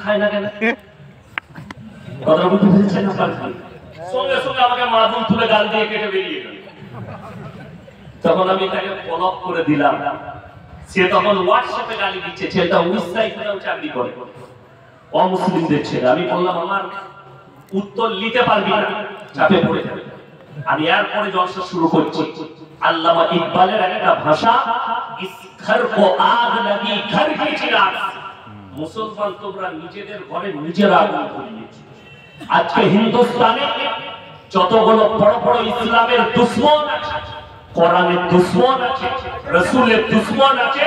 খায় না কেন? কথা বলতে বুঝছেন না? সঙ্গে সঙ্গে আমাকে মাদুল তুলে গাল দিয়ে কেটে বেরিয়ে গেল। তখন আমি তাকে ব্লক করে দিলাম। সে তখন হোয়াটসঅ্যাপে গালি দিচ্ছে, ছেলেটা উইসাই কোথাও চাকরি করে, অমুসলিমদের ছেলে। আমি বললাম আমার উত্তর নিতে পারবি না, চাপে পড়ে যাবে। আমি এরপরে জলসা শুরু করছি। আল্লামা ইকবালের একটা ভাষা, ইস ঘর কো আগ লাগি ঘর কি চিরাগ। মুসলমান তোমরা নিজেদের ঘরে নিজেরা আগুন ধরিয়েছো। আজকে হিন্দুস্তানে যতগুলো বড় বড় ইসলামের দুশমন আছে, কোরআনের দুশমন আছে, রাসূলের দুশমন আছে,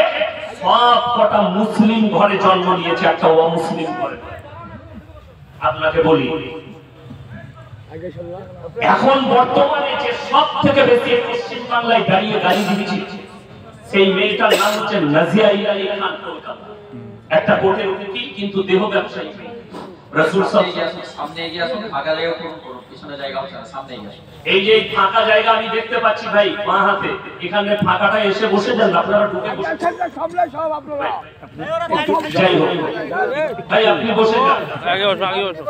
সব কটা মুসলিম ঘরে জন্ম নিয়েছে, একটা অমুসলিম ঘরে। আপনাকে বলি, এখন বর্তমানে যে সব থেকে বেশি পশ্চিম বাংলায় দাঁড়িয়ে গালি দিচ্ছে, সেই মেয়েটার নাম হচ্ছে নাজিয়া ইলাহি খান কলকাতা। একটা কোর্টের উকিল, কিন্তু দেহ ব্যবসায়ী। রাসূল সামনে এগিয়ে আসুন, ফাঁকা জায়গা পূরণ করুন, পিছনে জায়গা হচ্ছে না, সামনে এগিয়ে আসুন। এই যে ফাঁকা জায়গা আমি দেখতে পাচ্ছি ভাই বাঁ হাতে, এখানে ফাঁকাটা এসে বসে যান, আপনারা ঢুকে বসে সব আপনারা। যাই হোক ভাই, আপনি বসে যান, আগে বসো, আগে বসো।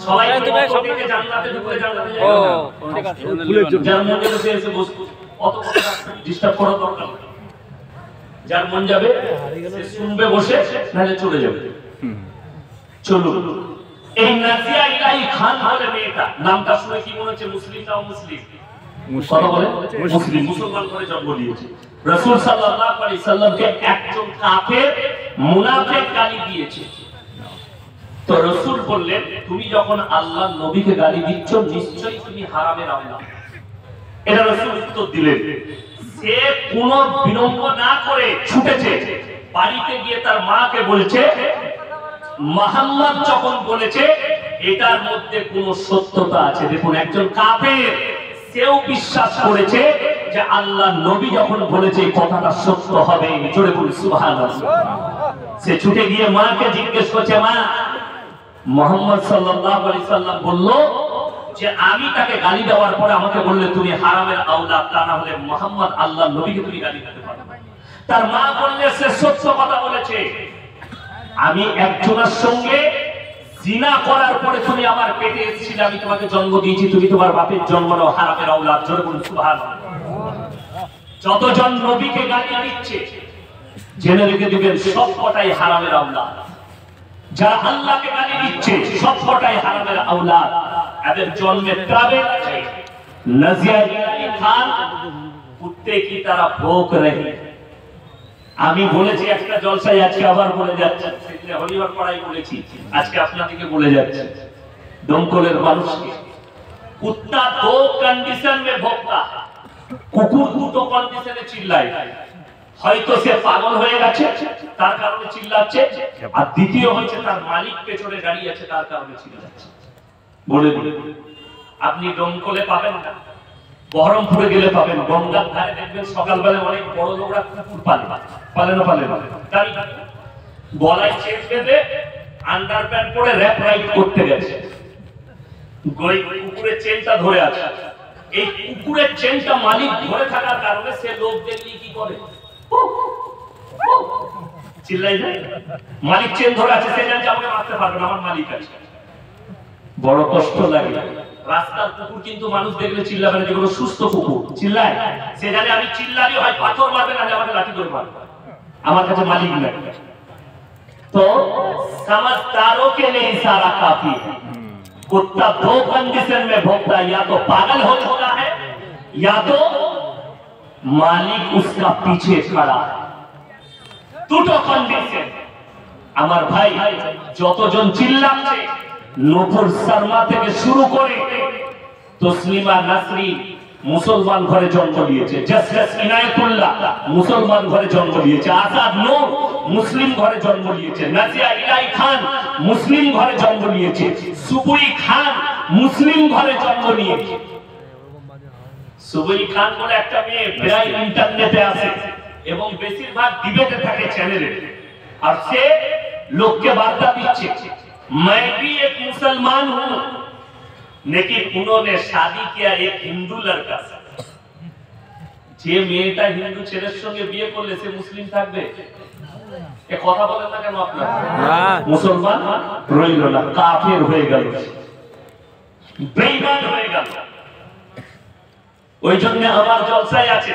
সবাই তো ভাই সামনে জান্নাতে ঢুকে, জান্নাতে যাই। ও ঠিক আছে, যার মন যাবে সে এসে বসুন, অত ডিস্টার্ব করার দরকার নেই। যার মন যাবে সে শুনবে বসে, নাহলে চলে যাবে। চলুন, এই নাজিয়া ইলাহি খান বলে মেয়েটা, নামটা শুনে কি মনে হচ্ছে মুসলিম না অমুসলিম? কথা বলে মুসলিম, মুসলমান ঘরে জন্ম নিয়েছে। রাসূল সাল্লাল্লাহু আলাইহি সাল্লামকে একজন কাফের মুনাফিক গালি দিয়েছে। তো রাসূল বললেন, তুমি যখন আল্লাহর নবীকে গালি দিচ্ছ, নিশ্চয়ই তুমি হারামের আওলাদ। এটা রাসূল উত্তর দিলেন। সে কোনো বিলম্ব না করে ছুটেছে, বাড়িতে গিয়ে তার মাকে বলছে, মুহাম্মদ যখন বলেছে এটার মধ্যে কোনো সত্যতা আছে। দেখুন, একজন কাফের সেও বিশ্বাস করেছে যে আল্লাহর নবী যখন বলেছে এই কথাটা সত্য হবে। জোরে বলুন সুবহানাল্লাহ। সে ছুটে গিয়ে মাকে জিজ্ঞেস করছে, মা, মুহাম্মদ সাল্লাল্লাহু আলাইহি সাল্লাম বলল যে আমি তাকে গালি দেওয়ার পরে আমাকে বললে তুমি হারামের আওলাদ, তা না হলে মুহাম্মদ আল্লাহর নবীকে তুমি গালি দিতে পারো। তার মা বললে সে সত্য কথা বলেছে। আমি একজনের সঙ্গে জিনা করার পরে তুমি আমার পেটে এসেছিলে, আমি তোমাকে জন্ম দিয়েছি, তুমি তোমার বাপের জন্ম নাও, হারামের আওলাদ। জোরে বলুন সুবহানাল্লাহ। যতজন নবীকে গালি দিচ্ছে জেনে রেখে দিবেন সব কটাই হারামের আওলাদ। যারা আল্লাহকে গালি দিচ্ছে সব কটাই হারামের আওলাদ। এদের জন্মে ট্রাভেল আছে। নাজিয়া ইলাহি খান কুত্তে কি তারা ভোগ রহে। আমি বলেছি একটা জলসায়, আজকে আবার বলে যাচ্ছে, সেদিনে হরিবার পড়াই বলেছি, আজকে আপনাদেরকে বলে যাচ্ছে। দমকলের মানুষকে কুত্তা দো কন্ডিশন মে ভোগতা, কুকুর দুটো কন্ডিশনে চিল্লায়। হয়তো সে পাগল হয়ে গেছে তার কারণে চিল্লাচ্ছে, আর দ্বিতীয় হচ্ছে তার মালিক পেছনে দাঁড়িয়ে আছে তার কারণে চিল্লাচ্ছে। বলে দিন, আপনি দমকলে পাবেন না, বহরমপুরে গেলে পাবেন, গঙ্গার ধারে দেখবেন সকালবেলা অনেক বড় লোকরা কুকুর পালে না পালে, গলায় চেন বেঁধে আন্ডারপ্যান্ট পরে র‍্যাপ রাইড করতে গেছে, কুকুরের চেনটা ধরে আছে। এই কুকুরের চেনটা মালিক ধরে থাকার কারণে সে লোক দেখলে কি করে, চিল্লাই যায়। মালিক চেন ধরে আছে, সে জানছে আমাকে মারতে পারবে না, আমার মালিক আছে। বড় কষ্ট লাগে। রাস্তার কুকুর কিন্তু মানুষ দেখলে চিল্লাবে না, যেগুলো সুস্থ কুকুর চিল্লায়, সে জানে আমি চিল্লালে হয় পাথর মারবে, না আমাকে লাঠি করে মারবে, আমার কাছে মালিক নাই। तो समझदारों के लिए इशारा काफी है। कुत्ता दो कंडीशन में भोगता है, या तो पागल होता है या तो मालिक उसका पीछे खड़ा है। দুটো কন্ডিশন। আমার ভাই যতজন চিল্লাচ্ছে, নূপুর শর্মা থেকে শুরু করে তসলিমা নাসরিন মুসলমান ঘরে জন্ম নিয়েছে, জাস্টিস ইনায়েতুল্লাহ মুসলমান ঘরে জন্ম নিয়েছে, আজাদ নূর মুসলিম ঘরে জন্ম নিয়েছে, নাজিয়া ইলাহি খান মুসলিম ঘরে জন্ম নিয়েছে, সুবুই খান মুসলিম ঘরে জন্ম নিয়েছে। সুবুই খান বলে একটা মেয়ে প্রায় ইন্টারনেটে আছে এবং বেশিরভাগ ডিবেটে থাকে চ্যানেলে, আর সে লোককে বার্তা দিচ্ছে, मैं भी एक मुसलमान हूं लेकिन उन्होंने शादी किया एक हिंदू लड़का से। যে মেয়েটা হিন্দু ছেলের সঙ্গে বিয়ে করলে সে মুসলিম থাকবে? এ কথা বলেন না কেন আপনারা? মুসলমান রইল না, কাফের হয়ে গেল, বেঈমান হয়ে গেল। ওই জন্য আমার জলসায় আছে,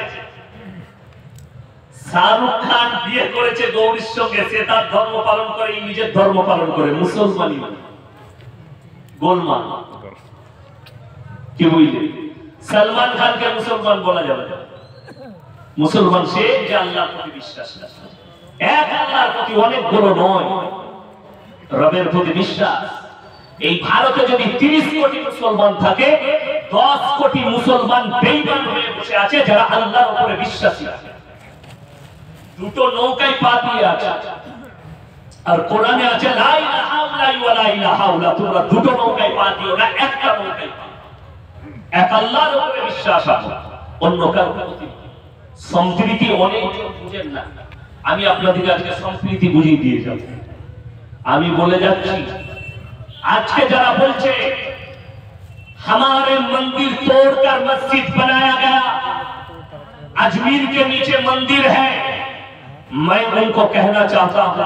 শাহরুখ খান বিয়ে করেছে গৌরীর সঙ্গে, সে তার ধর্ম পালন করে, নিজের ধর্ম পালন করে, মুসলমানই গোলমাল। কি বুঝলে? সালমান খানকে মুসলমান বলা যাবে না। মুসলমান সে যে আল্লাহর প্রতি বিশ্বাস রাখে, এক আল্লাহর প্রতি, অনেকগুলো নয়, রবের প্রতি বিশ্বাস। এই ভারতে যদি 30 কোটি মুসলমান থাকে, 10 কোটি মুসলমান বেঈমান হয়ে বসে আছে যারা আল্লাহর উপরে বিশ্বাসী আছে। দুটো নৌকায় পা দিয়ে আছে, আর কোরআনে আছে লা ইলাহা ইল্লাল্লাহু ওয়া লা ইলাহা ইল্লা, তোমরা দুটো নৌকায় পা দিও না, একটা নৌকায় পা। এক আল্লাহর উপরে বিশ্বাস আছে, অন্য কারো প্রতি সম্প্রীতি অনেক বুঝেন না। আমি আপনাদেরকে আজকে সম্প্রীতি বুঝিয়ে দিয়ে যাব। আমি বলে যাচ্ছি, আজকে যারা বলছে हमारे मंदिर तोड़कर मस्जिद बनाया गया, अजमेर के नीचे मंदिर है, मैं उनको कहना चाहता हूं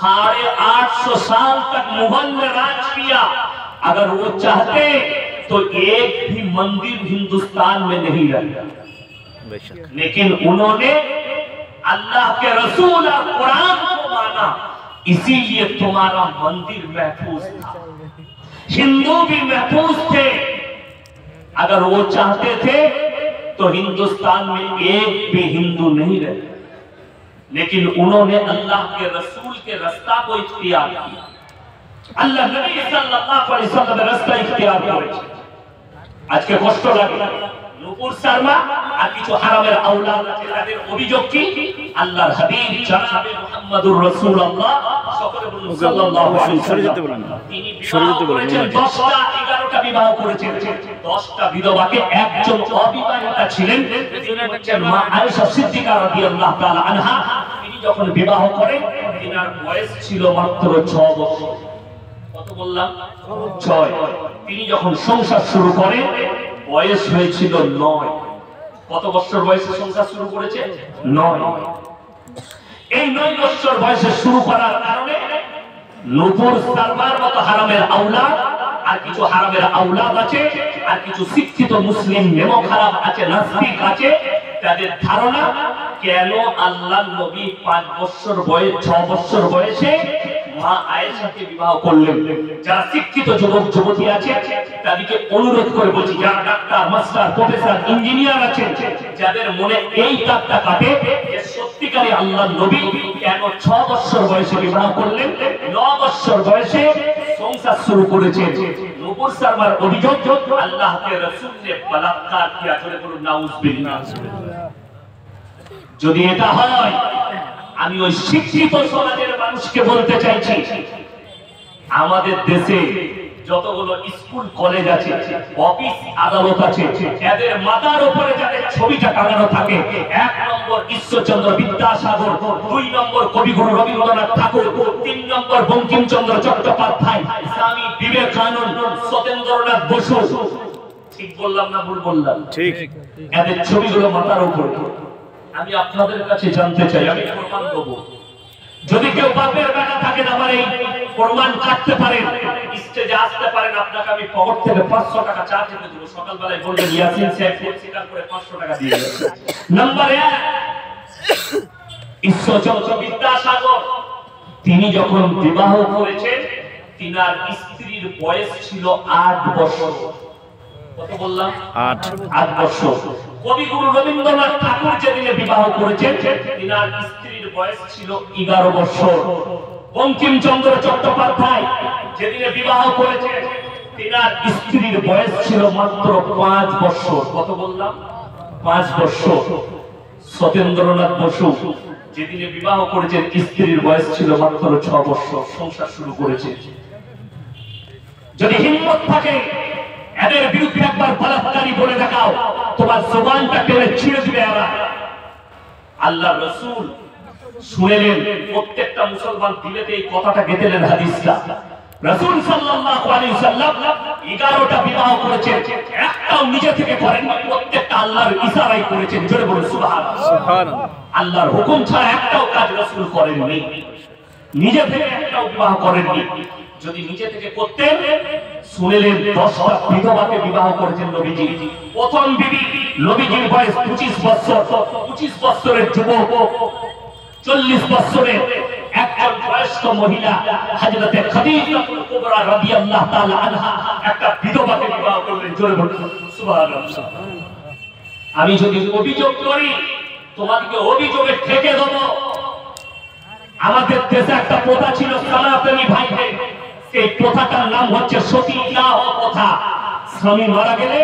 850 साल तक मुगल ने राज किया, अगर वो चाहते तो एक भी मंदिर हिंदुस्तान में नहीं रहता, लेकिन उन्होंने अल्लाह के रसूल और कुरान को माना, इसीलिए तुम्हारा मंदिर महफूज था। हिंदू भी महफूज थे, अगर वो चाहते थे तो हिंदुस्तान में एक भी हिंदू नहीं रहते, लेकिन उन्होंने अल्लाह के रसूल के रास्ता को इख्तियार किया, अल्लाह नबी सल्लल्लाहु अलैहि वसल्लम रास्ता इख्तियार करेছে। আজকে কষ্ট লাগে, নূপুর শর্মা আর কিছু হারামের আওলাদ আছে, তাদের অভিযোগ কি? আল্লাহর হাবিব জনাবে মুহাম্মদুর রাসূলুল্লাহ সকলে বলুন সাল্লাল্লাহু আলাইহি ওয়াসাল্লাম, তিনি বিবাহ করেছেন 10টা 11টা বিবাহ করেছেন, 10টা বিধবাকে একজন অবিবাহিতা ছিলেন, তিনি হচ্ছেন মা আয়েশা সিদ্দিকা রাদিয়াল্লাহু তাআলা আনহা। তিনি যখন বিবাহ করেন, তিনার বয়স ছিল মাত্র 6 বছর। কত বললাম? 6। তিনি যখন সংসার শুরু করেন, বয়স হয়েছিল 9। কত বছর বয়সে সংসার শুরু করেছে? 9। এই 9 বছর বয়সে শুরু করার কারণে নূপুর শর্মার মতো হারামের আওলাদ আর কিছু হারামের আওলাদ আছে, আর কিছু শিক্ষিত মুসলিম নেমো খারাপ আছে, নাস্তিক আছে, তাদের ধারণা কেন আল্লাহর নবী 5 বছর বয়স 6 বছর বয়সে মা আয়েশাকে বিবাহ করলেন। যারা শিক্ষিত যুবক যুবতী আছে তাদেরকে অনুরোধ করে বলছি, যারা ডাক্তার, মাস্টার, প্রফেসর, ইঞ্জিনিয়ার আছেন, যাদের মনে এই দাগটা কাটে যে সত্যিকারে আল্লাহর নবী কেন 6 বছর বয়সে বিবাহ করলেন, 9 বছর বয়সে সংসার শুরু করেছেন। নূপুর শর্মার অভিযোগ আল্লাহকে রাসূল ने বলাৎকার কিয়া, করে বলুন নাউজুবিল্লাহ। যদি এটা হয়, আমি ওই শিক্ষিত সমাজের মানুষকে বলতে চাইছি, আমাদের দেশে যতগুলো স্কুল কলেজ আছে, অফিস আদালত আছে, এদের মাথার উপরে যাদের ছবিটা টাঙানো থাকে, 1 নম্বর ঈশ্বরচন্দ্র বিদ্যাসাগর, 2 নম্বর কবিগুরু রবীন্দ্রনাথ ঠাকুর, 3 নম্বর বঙ্কিমচন্দ্র চট্টোপাধ্যায়, স্বামী বিবেকানন্দ, সত্যেন্দ্রনাথ বসু। ঠিক বললাম না ভুল বললাম? ঠিক। এদের ছবিগুলো মাথার উপরে। আমি আপনাদের কাছে জানতে চাই, আমি প্রমাণ দেব, যদি কেউ বাপের বেটা থাকেন আমার এই প্রমাণ কাটতে পারেন, স্টেজে আসতে পারেন, আপনাকে আমি পকেট থেকে 500 টাকা চার্জ করে দেব। সকালবেলায় বলবেন ইয়াসিন সাহেব পরিষ্কার করে 500 টাকা দিয়ে দেবেন। নাম্বার 1, ঈশ্বরচন্দ্র বিদ্যাসাগর, তিনি যখন বিবাহ করেছেন, তিনার স্ত্রীর বয়স ছিল 8 বছর। কত বললাম? 8 বছর। কবিগুরু রবীন্দ্রনাথ ঠাকুর যেদিনে বিবাহ করেছেন, তিনার স্ত্রীর বয়স ছিল 11 বছর। বঙ্কিমচন্দ্র চট্টোপাধ্যায় যেদিনে বিবাহ করেছেন, তিনার স্ত্রীর বয়স ছিল মাত্র 5 বছর। কত বললাম? 5 বছর। সত্যেন্দ্রনাথ বসু যেদিনে বিবাহ করেছেন, স্ত্রীর বয়স ছিল মাত্র 6 বছর। সংসার শুরু করেছে। যদি হিম্মত থাকে এদের বিরুদ্ধে একবার বলাৎকারী বলে দেখাও, তোমার জবানটা টেনে ছিঁড়ে দিবে এরা। আল্লাহ রাসূল শুনেলেন, প্রত্যেকটা মুসলমান দিলেতে এই কথাটা গেঁথেলেন হাদিসটা, রাসূল সাল্লাল্লাহু আলাইহি ওয়াসাল্লাম 11টা বিবাহ করেছেন, একটাও নিজে থেকে করেন, প্রত্যেকটা আল্লাহর ইশারায় করেছেন। জোরে বলুন সুবহানাল্লাহ। সুবহানাল্লাহ। আল্লাহর হুকুম ছাড়া একটাও কাজ রাসূল করেননি, নিজে থেকে একটাও বিবাহ করেননি। যদি নিজে থেকে করতেন, শুনলেন 10টা বিধবাকে বিবাহ করেছেন নবীজি। প্রথম বিবি, নবীজির বয়স 25 বছর, 25 বছরের যুবক, 40 বছরের একজন বয়স্ক মহিলা হযরতে খাদিজাতুল কুবরা রাদিয়াল্লাহু তাআলা আনহা একটা বিধবাকে বিবাহ করলেন। জোরে বলুন সুবহানাল্লাহ। আমি যদি অভিযোগ করি, তোমাদেরকে অভিযোগে ঠেকে দেব। আমাদের দেশে একটা প্রথা ছিল সনাতনী ভাইদের, সেই প্রথাটার নাম হচ্ছে সতী বিবাহ প্রথা। স্বামী মারা গেলে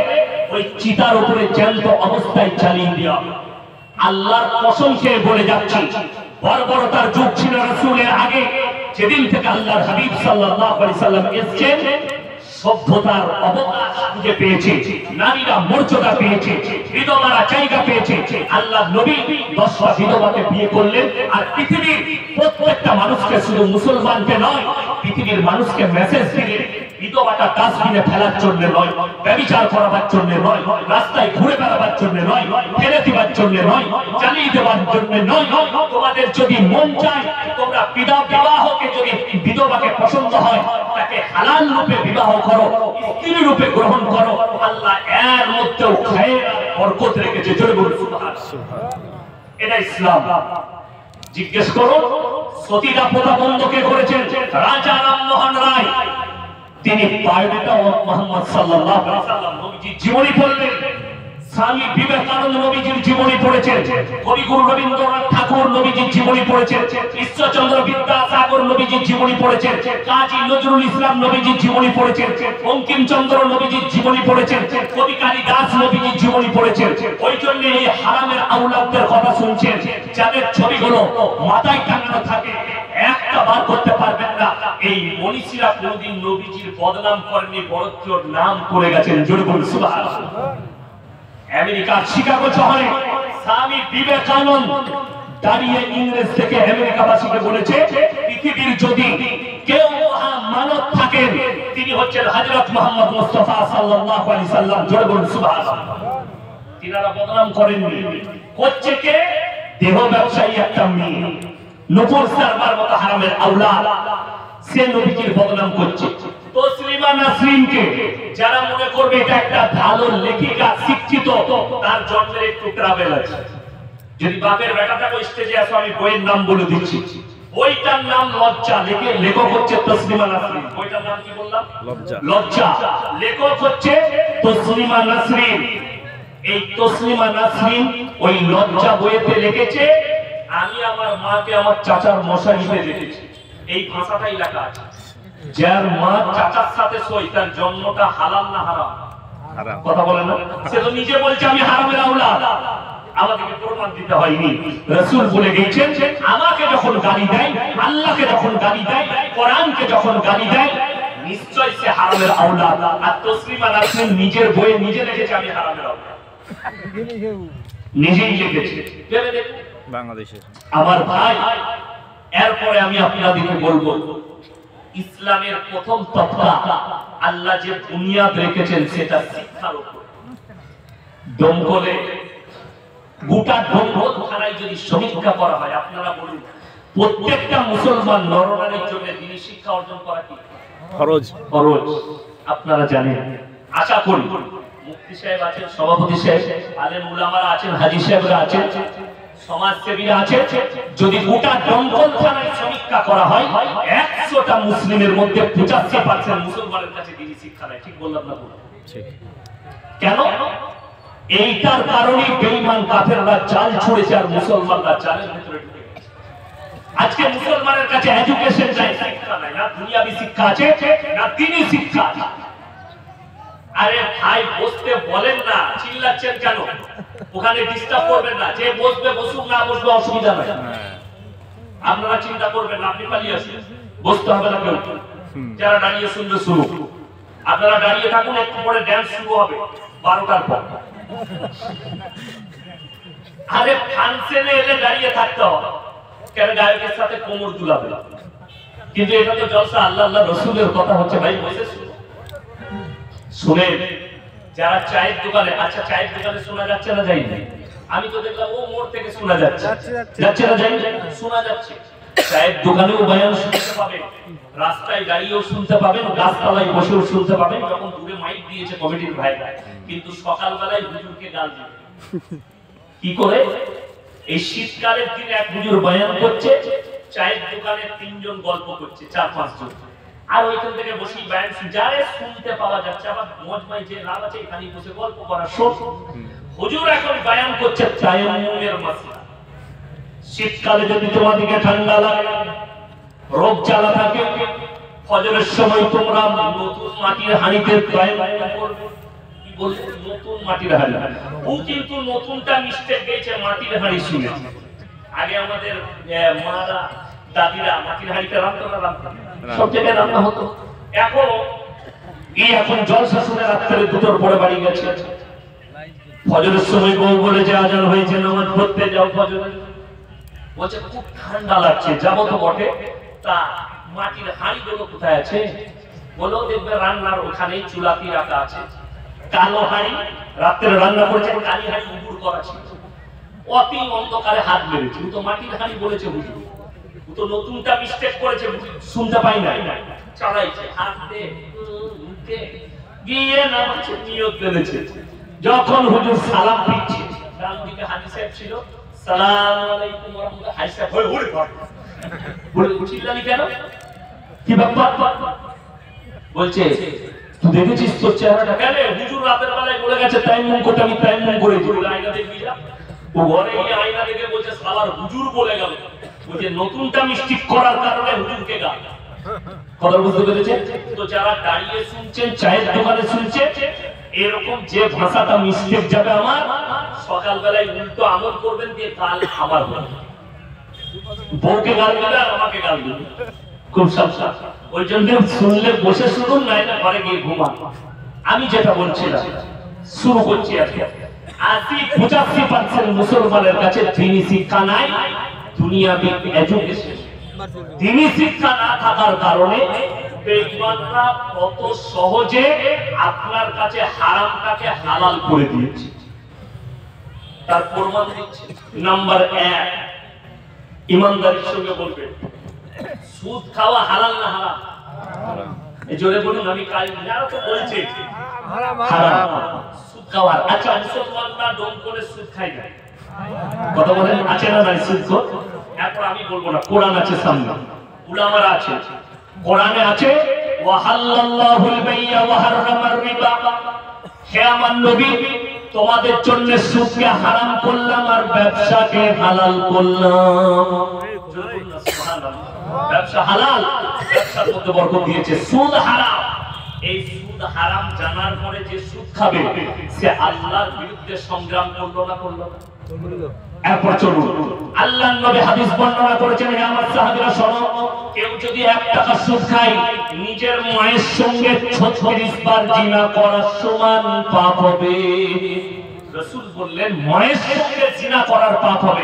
ওই চিতার উপরে জ্যান্ত অবস্থায় চালিয়ে দেওয়া। আল্লাহর কসম খেয়ে বলে যাচ্ছি, বর্বরতার যুগ ছিল রাসূলের আগে। যেদিন থেকে আল্লাহর হাবিব সাল্লাল্লাহু আলাইহি সাল্লাম এসেছেন, সভ্যতার অবকাশ খুঁজে পেয়েছে, নারীরা মর্যাদা পেয়েছে, বিধবারা জায়গা পেয়েছে। আল্লাহ নবী 10টা বিধবাকে বিয়ে করলেন। আর পৃথিবীর প্রত্যেকটা মানুষকে, শুধু মুসলমানকে নয়, পৃথিবীর মানুষকে মেসেজ দিলেন, বিধবাটা ডাস্টবিনে ফেলার জন্য নয়, ব্যভিচার করাবার জন্য নয়, রাস্তায় ঘুরে বেড়াবার জন্য নয়, ফেলে দিবার জন্য নয়, জ্বালিয়ে দেওয়ার জন্য নয়। তোমাদের যদি মন চায়, তোমরা বিবাহকে যদি বিধবাকে পছন্দ হয়, তাকে হালাল রূপে বিবাহ করো, স্ত্রী রূপে গ্রহণ করো। আল্লাহ এর মধ্যেও খায়ের আর বরকত রেখেছে। জোরে বলুন সুবহানাল্লাহ। এটা ইসলাম। জিজ্ঞেস করো, সতীদা প্রথা বন্ধ কে করেছেন? রাজা রামমোহন রায়। তিনি বায়োডাটা মুহাম্মদ সাল্লাল্লাহু আলাইহি ওয়াসাল্লাম নবীজির জীবনী পড়লেন। স্বামী বিবেকানন্দ নবীজির জীবনী পড়েছেন, কবিগুরু রবীন্দ্রনাথ ঠাকুর নবীজির জীবনী পড়েছেন, ঈশ্বরচন্দ্র বিদ্যাসাগর নবীজির জীবনী পড়েছেন, কাজী নজরুল ইসলাম নবীজির জীবনী পড়েছেন, বঙ্কিমচন্দ্র নবীজির জীবনী পড়েছেন, কবি কালিদাস নবীজির জীবনী পড়েছেন। ওই জন্য এই হারামের আউলাদদের কথা শুনছেন, যাদের ছবিগুলো মাথায় টাঙানো থাকে, একটা বার করতে পারবেন না। এই মনীষীরা কোনদিন নবীজির বদনাম করেনি, বরঞ্চ নাম করে গেছেন। জোরে বলুন সুবহানাল্লাহ। আমেরিকার শিকাগো শহরে স্বামী বিবেকানন্দ দাঁড়িয়ে ইংরেজ থেকে আমেরিকাবাসীকে বলেছে, পৃথিবীর যদি কেউ মানব থাকেন, তিনি হচ্ছেন হযরত মুহাম্মদ মুস্তাফা সাল্লাল্লাহু আলাইহি সাল্লাম। জোরে বলুন সুবহানাল্লাহ। তিনারা বদনাম করেননি। করছে কে? দেহ ব্যবসায়ী একটা মেয়ে, নূপুর সারবার মতো হারামের আওলাদ, সে নবীজির বদনাম করছে। তসলিমা নাসরিনকে যারা মনে করবে এটা একটা ভালো লেখিকা, শিক্ষিত, তার জন্মের একটু ট্রাভেল আছে। যদি বাপের বেটাটাকে স্টেজে আসো, আমি বইয়ের নাম বলে দিচ্ছি। বইটার নাম লজ্জা, লেখক হচ্ছে তসলিমা নাসরিন। বইটার নাম কি বললাম? লজ্জা। লেখক হচ্ছে তসলিমা নাসরিন। এই তসলিমা নাসরিন ওই লজ্জা বইতে লিখেছে, আমি আমার মাকে আমার চাচার মশারিতে দেখেছি। এই ভাষাটাই লেখা আছে। যার মা চাচার সাথে সই, তার জন্মটা হালাল না হারাম? কথা বলে না। সে তো নিজে বলছে আমি হারামের আওলাদ, আমাদেরকে প্রমাণ দিতে হয়নি। রাসূল বলে গেছেন, আমাকে যখন গালি দেয়, আল্লাহকে যখন গালি দেয়, কোরআনকে যখন গালি দেয়, নিশ্চয় সে হারামের আওলাদ। আর তসলিমা নাসরিন নিজের বইয়ে নিজে লিখেছে আমি হারামের আওলাদ, নিজেই লিখেছে। ভেবে দেখুন বাংলাদেশে। আমার ভাই, এরপরে আমি আপনাদেরকে বলবো, ইসলামের প্রথম তত্ত্ব আল্লাহ যে বুনিয়াদ রেখেছেন সেটা শিক্ষার উপর। দমকলে গোটা দমকল থানায় যদি সমীক্ষা করা হয়, আপনারা বলুন, প্রত্যেকটা মুসলমান নরনারীর জন্য দিনী শিক্ষা অর্জন করা কি ফরজ? ফরজ। আপনারা জানেন। আশা করি মুফতি সাহেব আছেন, সভাপতি সাহেব, আলেম উলামারা আছেন, হাজী সাহেবরা আছেন, সমাজসেবীরা আছে। যদি গোটা দমকল থানায় সমীক্ষা করা হয়, 100টা মুসলিমের মধ্যে 85% মুসলমানের কাছে দিনী শিক্ষা নাই। ঠিক বললাম না? কেন? এইটার কারণে বেঈমান কাফেররা জাল ছুড়েছে আর মুসলমানরা জালের ভিতরে ঢুকে গেছে। আজকে মুসলমানের কাছে এডুকেশন নাই, শিক্ষা নাই, না দুনিয়াবি শিক্ষা আছে না দিনী শিক্ষা আছে। আরে ভাই, বসতে বলেন না, চিল্লাচ্ছেন কেন? ওখানে ডিস্টার্ব করবেন না। যে বসবে বসুক, না বসবে অসুবিধা নাই। আপনারা চিন্তা করবেন না, আপনি পালিয়ে আসুন, বসতে হবে না কেউ। যারা দাঁড়িয়ে শুনবে শুনুক, আপনারা দাঁড়িয়ে থাকুন, একটু পরে ড্যান্স শুরু হবে 12টার পর। আরে ফাংশনে এলে দাঁড়িয়ে থাকতে হবে কেন? গায়কের সাথে কোমর দুলাবে, কিন্তু এটা তো জলসা, আল্লাহ আল্লাহ রসুলের কথা হচ্ছে ভাই, বসে শুনে। যারা চায়ের দোকানে, আচ্ছা চায়ের দোকানে শোনা যাচ্ছে না যাইনি? আমি তো দেখলাম ও মোড় থেকে শোনা যাচ্ছে, যাচ্ছে না যাই? শোনা যাচ্ছে। চায়ের দোকানেও বয়ান শুনতে পাবেন, রাস্তায় দাঁড়িয়েও শুনতে পাবেন, গাছতলায় বসেও শুনতে পাবেন, যখন দূরে মাইক দিয়েছে কমিটির ভাইরা। কিন্তু সকালবেলায় হুজুরকে গাল দিবে কি করে? এই শীতকালের দিনে এক হুজুর বয়ান করছে, চায়ের দোকানে 3 জন গল্প করছে, 4-5 জন, আর ওইখান থেকে বসে বয়ান যারে শুনতে পাওয়া যাচ্ছে। আবার মজমাই যে লাভ আছে এখানে বসে গল্প করা শোক। হুজুর এখন বয়ান করছে তায়াম্মুমের মাসলা। শীতকালে যদি তোমাদেরকে ঠান্ডা লাগে, রোগ জ্বালা থাকে, ফজরের সময় তোমরা নতুন মাটির হাঁড়িতে তায়াম্মুম করবে। কি বলছে? নতুন মাটির হাঁড়ি। ও কিন্তু নতুনটা মিস্টেক গেছে, মাটির হাঁড়ি শুনেছে। আগে আমাদের মারা দাদিরা মাটির হাঁড়িতে রান্না রান্না সব জায়গায় রান্না হতো। এখন জলসা শুনে রাত্রে 2টোর পরে বাড়ি গেছে, ফজরের সময় বউ বলে যে আজান হয়েছে, নামাজ পড়তে যাও ফজরে। বলছে খুব ঠান্ডা লাগছে, যাবো তো বটে, তা মাটির হাঁড়ি গুলো কোথায় আছে? বলো দেখবে রান্নার ওখানেই চুলাতি রাখা আছে। কালো হাঁড়ি, রাত্রে রান্না করেছে, কালি হাঁড়ি উপুর করা ছিল। অতি অন্ধকারে হাত মেরেছে, তো মাটির হাঁড়ি বলেছে হুজুর, তো নতুনটা মিস্টেক করেছে, শুনতে পাই না, চালাইছে হাত দিয়ে গিয়ে নামাজে নিয়ত করেছে। যখন হুজুর সালাম দিচ্ছে, ডান দিকে হাজী সাহেব ছিল, সালাম আলাইকুম ওয়া রাহমাতুল্লাহ, হাজী সাহেব হই হই বলে চিল্লালি কেন? কি ব্যাপার? বলছে তুই দেখেছিস তোর চেহারাটা কেন? হুজুর রাতের বেলায় বলে গেছে তায়াম্মুম করতে, আমি তায়াম্মুম করে দিই। আয়না দেখবি যা। ও ঘরে গিয়ে আয়না দেখে বলছে সালার হুজুর বলে গেল। বলছে নতুনটা মিস্টেক করার কারণে হুজুরকে গাল। কথা বুঝতে পেরেছে তো? যারা দাঁড়িয়ে শুনছেন, চায়ের দোকানে শুনছেন, এরকম যে ভাষাটা মিস্টেক যাবে আমার, সকালবেলায় উল্টো আমল করবেন, দিয়ে কাল আবার বউকে গাল দিলে আর আমাকে গাল দিলে, খুব সাবধান। ওই জন্য শুনলে বসে শুনুন, না এটা ঘরে গিয়ে ঘুমান। আমি যেটা বলছিলাম, শুরু করছি আজকে। 80-85% মুসলমানের কাছে দ্বীনি শিক্ষা নাই, দুনিয়াবি এডুকেশন। দ্বীনি শিক্ষা না থাকার কারণে বেঈমানরা কত সহজে আপনার কাছে হারামটাকে হালাল করে দিয়েছে, তার প্রমাণ দিচ্ছে। নাম্বার 1, ইমানদারির সঙ্গে বলবেন, সুদ খাওয়া হালাল না হারাম? এই জোরে বলুন, আমি কাল যারা তো বলছে হারাম। সুদ খাওয়ার, আচ্ছা মুসলমানরা ডোম করে সুদ খায় না, কথা বলেন আছে না নাই সুদ? এখন আমি বলবো না, কোরআন আছে সামনে, উলামারা আছে, কোরআনে আছে ওয়াহাল্লাল্লাহুল বাইয়া ওয়া হারামার রিবা। হে আমার নবী, তোমাদের জন্য সুদকে হারাম করলাম আর ব্যবসাকে হালাল করলাম। ব্যবসা হালাল, ব্যবসার মধ্যে বরকত দিয়েছে। সুদ হারাম, এই সুদ হারাম জানার পরে যে সুদ খাবে সে আল্লাহর বিরুদ্ধে সংগ্রাম করলো না করলো না? এরপর চলুন, আল্লাহর নবী হাদিস বর্ণনা করেছেন, হে আমার সাহাবীরা শোনো, কেউ যদি 1 টাকা সুদ খায়, নিজের মায়ের সঙ্গে 36 বার জিনা করার সমান পাপ হবে। রাসূল বললেন মায়ের সঙ্গে জিনা করার পাপ হবে,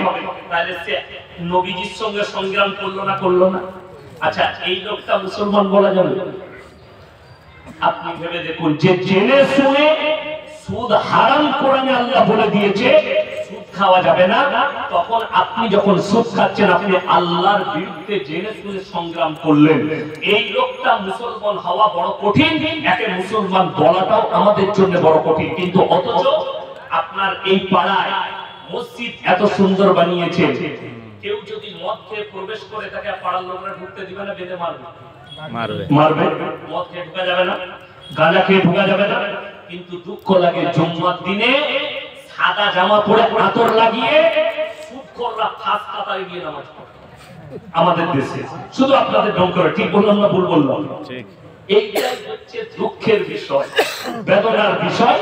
তাহলে সে নবীজির সঙ্গে সংগ্রাম করলো না করলো না? আচ্ছা এই লোকটা মুসলমান বলা যাবে? আপনি ভেবে দেখুন, যে জেনে শুনে সুদ হারাম কোরআনে আল্লাহ বলে দিয়েছে সুদ খাওয়া যাবে না, তখন আপনি যখন সুদ খাচ্ছেন আপনি আল্লাহর বিরুদ্ধে জেনে শুনে সংগ্রাম করলেন। এই লোকটা মুসলমান হওয়া বড় কঠিন, একে মুসলমান বলাটাও আমাদের জন্য বড় কঠিন। কিন্তু অথচ আপনার এই পাড়ায় মসজিদ এত সুন্দর বানিয়েছে, কেউ যদি মদ খেয়ে প্রবেশ করে তাকে পাড়ার লোকরা ঢুকতে দিবে না, বেঁধে মারবে? মারবে। মদ খেয়ে ঢোকা যাবে না, গাঁজা খেয়ে ঢোকা যাবে না। কিন্তু দুঃখ লাগে জুম্মার দিনে সাদা জামা পরে আতর লাগিয়ে সুদখোররা ফাঁস কাতারে গিয়ে নামাজ পড়ে আমাদের দেশে। শুধু আপনাদের ঢং করে, ঠিক বললাম না ভুল বললাম? ঠিক। এইটাই হচ্ছে দুঃখের বিষয়, বেদনার বিষয়।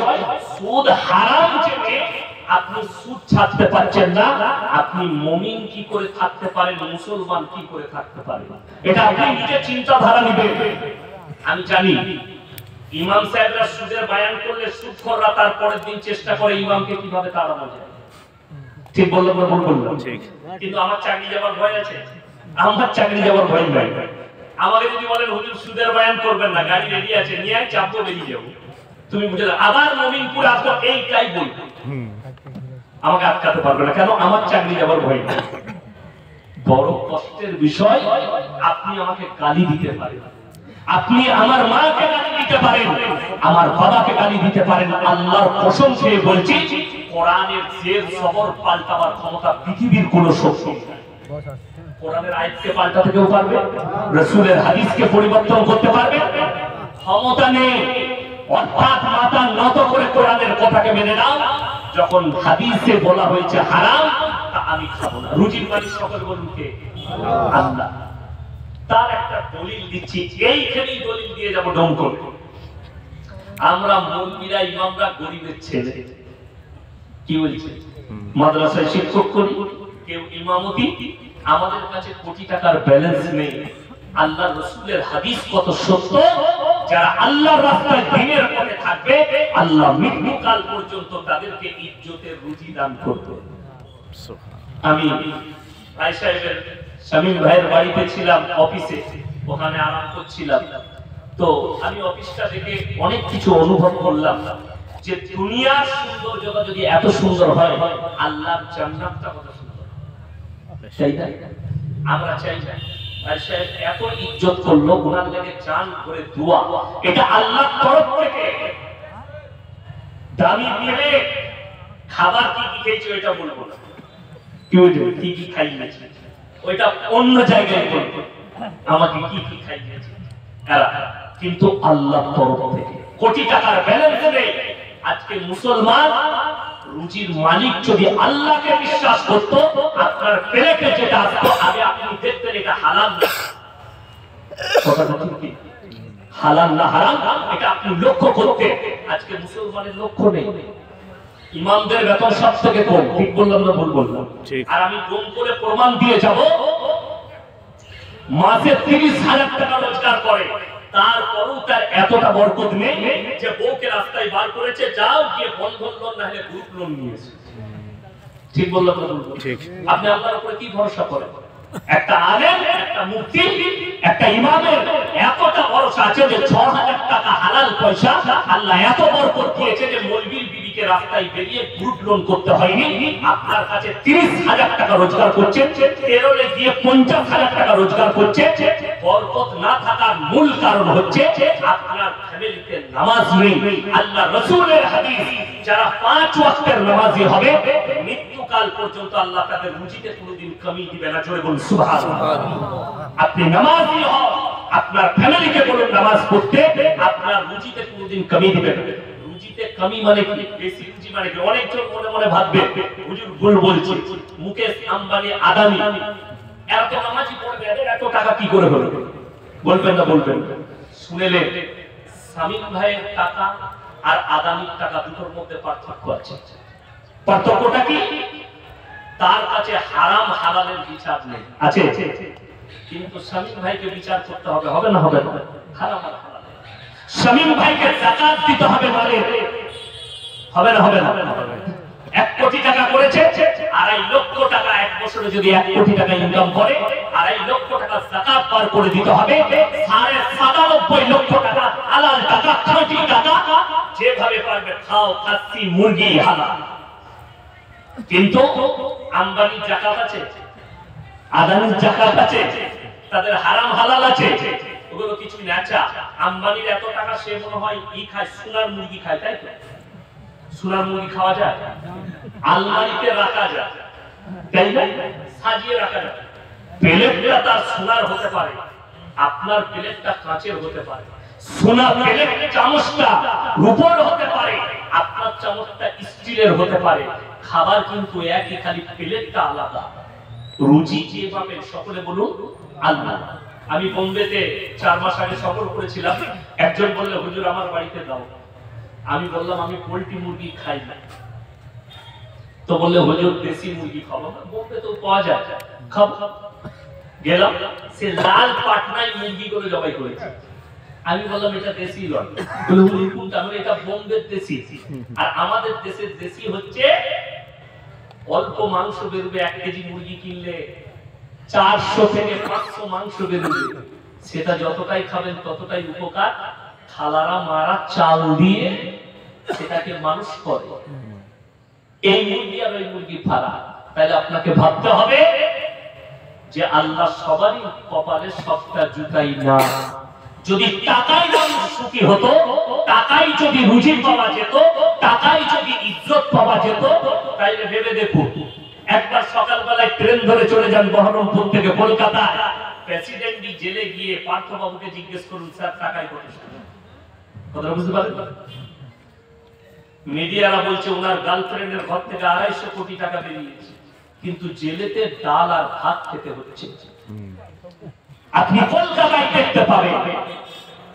সুদ হারাম জেনে আপনি সুদ ছাড়তে পারছেন না, আপনি মুমিন কি করে থাকতে পারেন, মুসলমান কি করে থাকতে পারেন, এটা আপনি নিজে চিন্তাধারা নেবেন। আমি জানি ইমাম সাহেবরা সুদের বয়ান করলে সুদখোররা তার পরের দিন চেষ্টা করে ইমামকে কিভাবে তাড়ানো যায়। ঠিক বললাম না ভুল বললাম? ঠিক। কিন্তু আমার চাকরি যাওয়ার ভয় আছে, আমার চাকরি যাওয়ার ভয় নাই। আমাকে যদি বলেন হুজুর সুদের বয়ান করবেন না, গাড়ি রেডি আছে, নিয়ে আয়, চাপবো, বেরিয়ে যাবো, তুমি বুঝে যাও। আবার মমিনপুর আসবো, এইটাই বলবো, আমাকে আটকাতে পারবে না। কেন? আমার চাকরি যাবার ভয় নেই। বড় কষ্টের বিষয়, আপনি আমাকে গালি দিতে পারেন, আপনি আমার মাকে গালি দিতে পারেন, আমার বাবাকে গালি দিতে পারেন। আল্লাহর কসম খেয়ে বলছি, কোরআনের জের সবর পাল্টাবার ক্ষমতা পৃথিবীর কোন শক্তি নাই। কোরআনের আয়াতকে পাল্টাতে কেউ পারবে? রাসূলের হাদিসকে পরিবর্তন করতে পারবে? ক্ষমতা নেই। অর্থাৎ মাথা নত করে কোরআনের কথাকে মেনে নাও। যখন হাদিসে বলা হয়েছে হারাম, তা আমি খাবো না। রুজির মালিক সকল বলুন কে? আল্লাহ। তার একটা দলিল দিচ্ছি, এইখানেই দলিল দিয়ে যাব ডম করে। আমরা মুলবিরা, ইমামরা গরিবের ছেলে, কি বলছে, মাদ্রাসায় শিক্ষক করি, কেউ ইমামতি, আমাদের কাছে কোটি টাকার ব্যালেন্স নেই। আল্লাহর রাসূলের হাদিস কত সত্য, যারা আল্লাহর রাস্তায় দ্বীনের পথে থাকবে, আল্লাহ মৃত্যুকাল পর্যন্ত তাদেরকে ইজ্জতের রুজি দান করবে। আমি ভাই সাহেবের, শামীম ভাইয়ের বাড়িতে ছিলাম, অফিসে, ওখানে আরাম করছিলাম। তো আমি অফিসটা দেখে অনেক কিছু অনুভব করলাম, যে দুনিয়ার সৌন্দর্যটা যদি এত সুন্দর হয়, আল্লাহর জান্নাতটা কত সুন্দর। চাই না? আমরা চাই না? ভাই সাহেব এত ইজ্জত করলো, ওনার লেগে চান করে দোয়া, এটা আল্লাহর তরফ থেকে। দামি মিলে খাবার কি কি খেয়েছে ওইটা বলবো না, কি বুঝলেন, কি কি খাইয়েছে ওইটা অন্য জায়গায় বলবো, আমাকে কি কি খাইয়েছে এরা, কিন্তু আল্লাহর তরফ থেকে। কোটি টাকার ব্যালেন্স নেই। আজকে মুসলমান রুজির মালিক যদি আল্লাহকে বিশ্বাস করত, আপনার প্লেটে যেটা আসতো আগে আপনি দেখতেন এটা হালাল না, কথাটা ঠিক, হালাল না হারাম এটা আপনি লক্ষ্য করতে। আজকে মুসলমানের লক্ষ্য নেই। ইমামদের বেতন সব থেকে কম, ঠিক বললাম না ভুল বললাম? আর আমি কম করে প্রমাণ দিয়ে যাব, মাসে 30,000 টাকা রোজগার করে, তারপরও তার এতটা বরকত নেই যে বউকে রাস্তায় বার করেছে, যাও গিয়ে বন্ধন লোন না হলে গ্রুপ লোন নিয়েছে। ঠিক বললাম না ভুল? আপনি আল্লাহর উপরে কি ভরসা করেন? একটা আলেম, একটা মুফতি, একটা ইমামের এতটা ভরসা আছে যে 6,000 টাকা হালাল পয়সা আল্লাহ এত বরকত দিয়েছে যে মৌলবীর বিবিকে রাস্তায় বেরিয়ে গ্রুপ লোন করতে হয়নি। আপনার কাছে 30,000 টাকা রোজগার করছে, কেরলে গিয়ে 50,000 টাকা রোজগার করছে। বরকত না থাকার মূল কারণ হচ্ছে আপনার ফ্যামিলিতে নামাজ নেই। আল্লাহ রাসূলের হাদিস, যারা 5 ওয়াক্তের নামাজি হবে, মৃত্যুকাল পর্যন্ত আল্লাহ তাদের রুজিতে কোনোদিন কমি দিবে না। জোরে বলুন সুবহানাল্লাহ। আপনি নামাজি হন, আপনার ফ্যামিলিকে বলুন নামাজ পড়তে, আপনার রুজিতে কোনোদিন কমি দিবে না। রুজিতে কমি মানে কি? বেশি রুজি মানে কি? অনেকজন মনে মনে ভাববে হুজুর ভুল বলছি, মুকেশ আম্বানি, আদানি এত নামাজি পড়বে, এত টাকা কি করে হলো? বলবেন না? বলবেন। শুনেলেন, শামীম ভাইয়ের টাকা আর আদানির টাকা দুটোর মধ্যে পার্থক্য আছে। পার্থক্যটা কি? তার কাছে হারাম হালালের বিচার নেই, আছে, কিন্তু শামীম ভাইকে বিচার করতে হবে, হবে না? হবে না? হারাম আর হালাল। শামীম ভাইকে যাকাত দিতে হবে, মানে হবে না? হবে না? 1 কোটি টাকা করেছে, 2.5 লক্ষ টাকা এক বছরে যদি 1 কোটি টাকা ইনকাম করে, 2.5 লক্ষ টাকা যাকাত বার করে দিতে হবে। 97.5 লক্ষ টাকা হালাল টাকা, খাঁটি টাকা, যেভাবে পারবে খাও, খাসি মুরগি হালাল। কিন্তু আম্বানির যাকাত আছে, আদানির যাকাত আছে, তাদের হারাম হালাল আছে, ওগুলো কিছুই না। আচ্ছা, আম্বানির এত টাকা, সে মনে হয় ই খায়, সোনার মুরগি খায়, তাই তো? সোনার মুরগি খাওয়া যায়, আলমারিতে রাখা যায়, তাই না? সাজিয়ে রাখা যায়। প্লেটটা তার সোনার হতে পারে, আপনার প্লেটটা কাঁচের হতে পারে। সোনার প্লেট, চামচটা রূপোর হতে পারে, আপনার চামচটা স্টিলের হতে পারে। খাবার কিন্তু একই, খালি প্লেটটা আলাদা। রুজি কে পাবেন? সকলে বলুন আল্লাহ। আমি বোম্বেতে 4 মাস আগে সফর করেছিলাম। একজন বলল, হুজুর আমার বাড়িতে দাও। আমি বললাম আমি পোল্ট্রি মুরগি খাই না। তো বললে, হুজুর দেশি মুরগি খাবো। বোম্বে তো পাওয়া যায়, খাবো। গেলাম, সে লাল পাটনায় মুরগি করে জবাই করেছে। আমি বললাম এটা দেশি লয়। বলে হুজুর কোনটা? আমি এটা বোম্বের দেশি। আর আমাদের দেশের দেশি হচ্ছে অল্প মাংস বেরোবে। 1 কেজি মুরগি কিনলে 400 থেকে 500 মাংস বেরোবে। সেটা যতটাই খাবেন ততটাই উপকার। খালারা মারা চাল দিয়ে সেটাকে মানুষ করে, এই মুরগি আর ওই মুরগির ফারাক। তাহলে আপনাকে ভাবতে হবে যে আল্লাহ সবারই কপালে সবটা জুতাই না। যদি টাকাই মানুষ সুখী হতো, টাকাই যদি রুজি পাওয়া যেত, টাকাই যদি ইজ্জত পাওয়া যেত, তাইলে ভেবে দেখুন, একবার সকালবেলায় ট্রেন ধরে চলে যান বহরমপুর থেকে কলকাতায়, প্রেসিডেন্টই জেলে গিয়ে পার্থবাবুকে জিজ্ঞেস করুন, স্যার টাকাই কত? কথা বুঝতে পারেন? মিডিয়ারা বলছে ওনার গার্লফ্রেন্ডের ঘর থেকে 250 কোটি টাকা বেরিয়েছে, কিন্তু জেলেতে ডাল আর ভাত খেতে হচ্ছে। আপনি কলকাতায় দেখতে পাবেন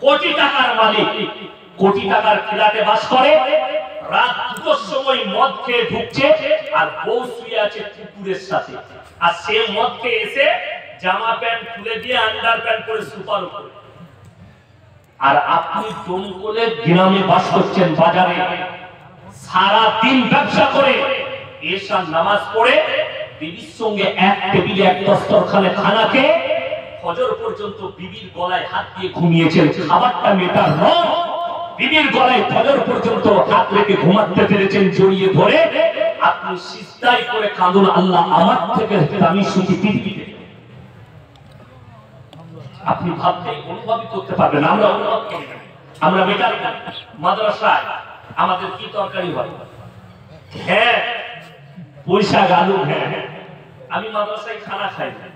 কোটি টাকার মালিক কোটি টাকার ফ্ল্যাটে বাস করে, রাত 2টার সময় মদ খেয়ে ঢুকছে আর বউ শুয়ে আছে কুকুরের সাথে, আর সে মদ খেয়ে এসে জামা প্যান্ট খুলে দিয়ে আন্ডার প্যান্ট পরে সুপার উপরে। আর আপনি দমকলে গ্রামে বাস করছেন, বাজারে সারা দিন ব্যবসা করে এশার নামাজ পড়ে বিবির সঙ্গে এক টেবিলে এক দস্তরখানে খানা খেয়ে ফজর পর্যন্ত বিবির গলায় হাত দিয়ে ঘুমিয়েছেন। খাবারটা মেটার নয়, বিবির গলায় ফজর পর্যন্ত হাত রেখে ঘুমাতে পেরেছেন জড়িয়ে ধরে। আপনি সিজদায় করে কাঁদুন, আল্লাহ আমার থেকে দামি সুখী পৃথিবীতে। আপনি ভাবতেই অনুভবই করতে পারবেন। আমরা অনুভব করি না, আমরা বেকার করি। মাদ্রাসায় আমাদের কি তরকারি হয়? হ্যাঁ, পুঁইশাক আলু। হ্যাঁ, আমি মাদ্রাসায় খানা খাই না,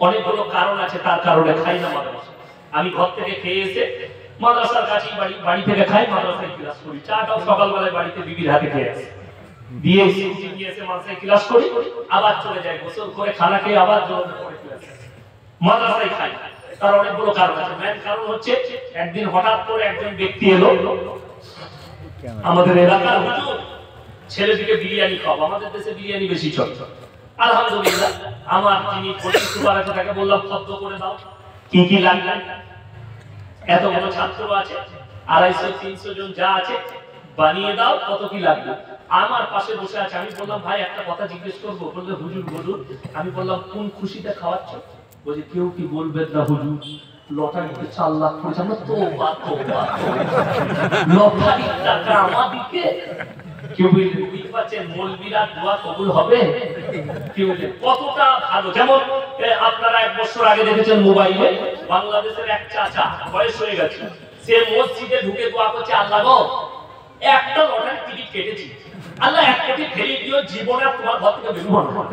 অনেকগুলো কারণ আছে, তার কারণে খাই না মাদ্রাসা। আমি ঘর থেকে খেয়ে এসে মাদ্রাসার কাছেই বাড়ি থেকে খাই, মাদ্রাসায় ক্লাস করি। চাটাও সকালবেলায় বাড়িতে বিবির হাতে খেয়ে আসি, দিয়ে এসে মাদ্রাসায় ক্লাস করি, আবার চলে যাই গোসল করে খানা খেয়ে আবার মাদ্রাসায় খাই। তার অনেকগুলো কারণ আছে। মেন কারণ হচ্ছে একদিন হঠাৎ করে একজন ব্যক্তি এলো আমাদের এলাকার হুজুর, ছেলেটিকে বিরিয়ানি খাওয়াবো। আমাদের দেশে বিরিয়ানি বেশি চলে। আলহামদুলিল্লাহ, আমার যিনি সুপার আছে তাকে বললাম ফদ্দ করে দাও, কি কি লাগবে। এত বড় ছাত্র আছে, 250-300 জন যা আছে বানিয়ে দাও, কত কি লাগবে। আমার পাশে বসে আছে, আমি বললাম ভাই একটা কথা জিজ্ঞেস করবো। বললে হুজুর বলুন। আমি বললাম কোন খুশিতে খাওয়াচ্ছ? বলছে কেউ কি বলবেন না হুজুর, লটারিতে 4 লাখ পড়েছে। আমরা তো লটারির টাকা আমাদিকে। কেউ বুঝতে পারছেন মৌলবীরা দোয়া কবুল হবে? কেউ কতটা ভালো। যেমন আপনারা 1 বছর আগে দেখেছেন মোবাইলে বাংলাদেশের এক চাচা বয়স হয়ে গেছে, সে মসজিদে ঢুকে দোয়া করছে, আল্লাহ গো একটা লটারির টিকিট কেটেছি, আল্লাহ 1 কোটি ফেরিয়ে দিও, জীবনে তোমার ঘর থেকে বের হবো না।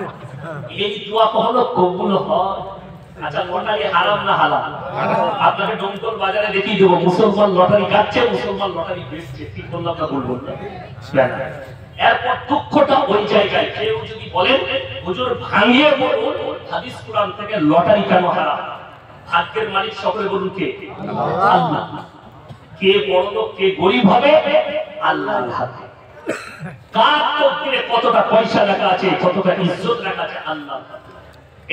এই দোয়া কখনো কবুল হয়? আচ্ছা, লটারি হারাম না হালাল? আপনাকে ডোমকল বাজারে দেখিয়ে দেবো, মুসলমান লটারি কাটছে, মুসলমান লটারি বেচছে। ঠিক বললাম না ভুল বললাম? এরপর দুঃখটা ওই জায়গায়, কেউ যদি বলেন হুজুর ভাঙিয়ে বলুন হাদিস কোরআন থেকে লটারি কেন হারাম? ভাগ্যের মালিক সকলে বলুন কে? আল্লাহ। কে বড় লোক কে গরিব হবে আল্লাহর হাতে। কার তকদিরে কতটা পয়সা লেখা আছে, কতটা ইজ্জত লেখা আছে আল্লাহর হাতে।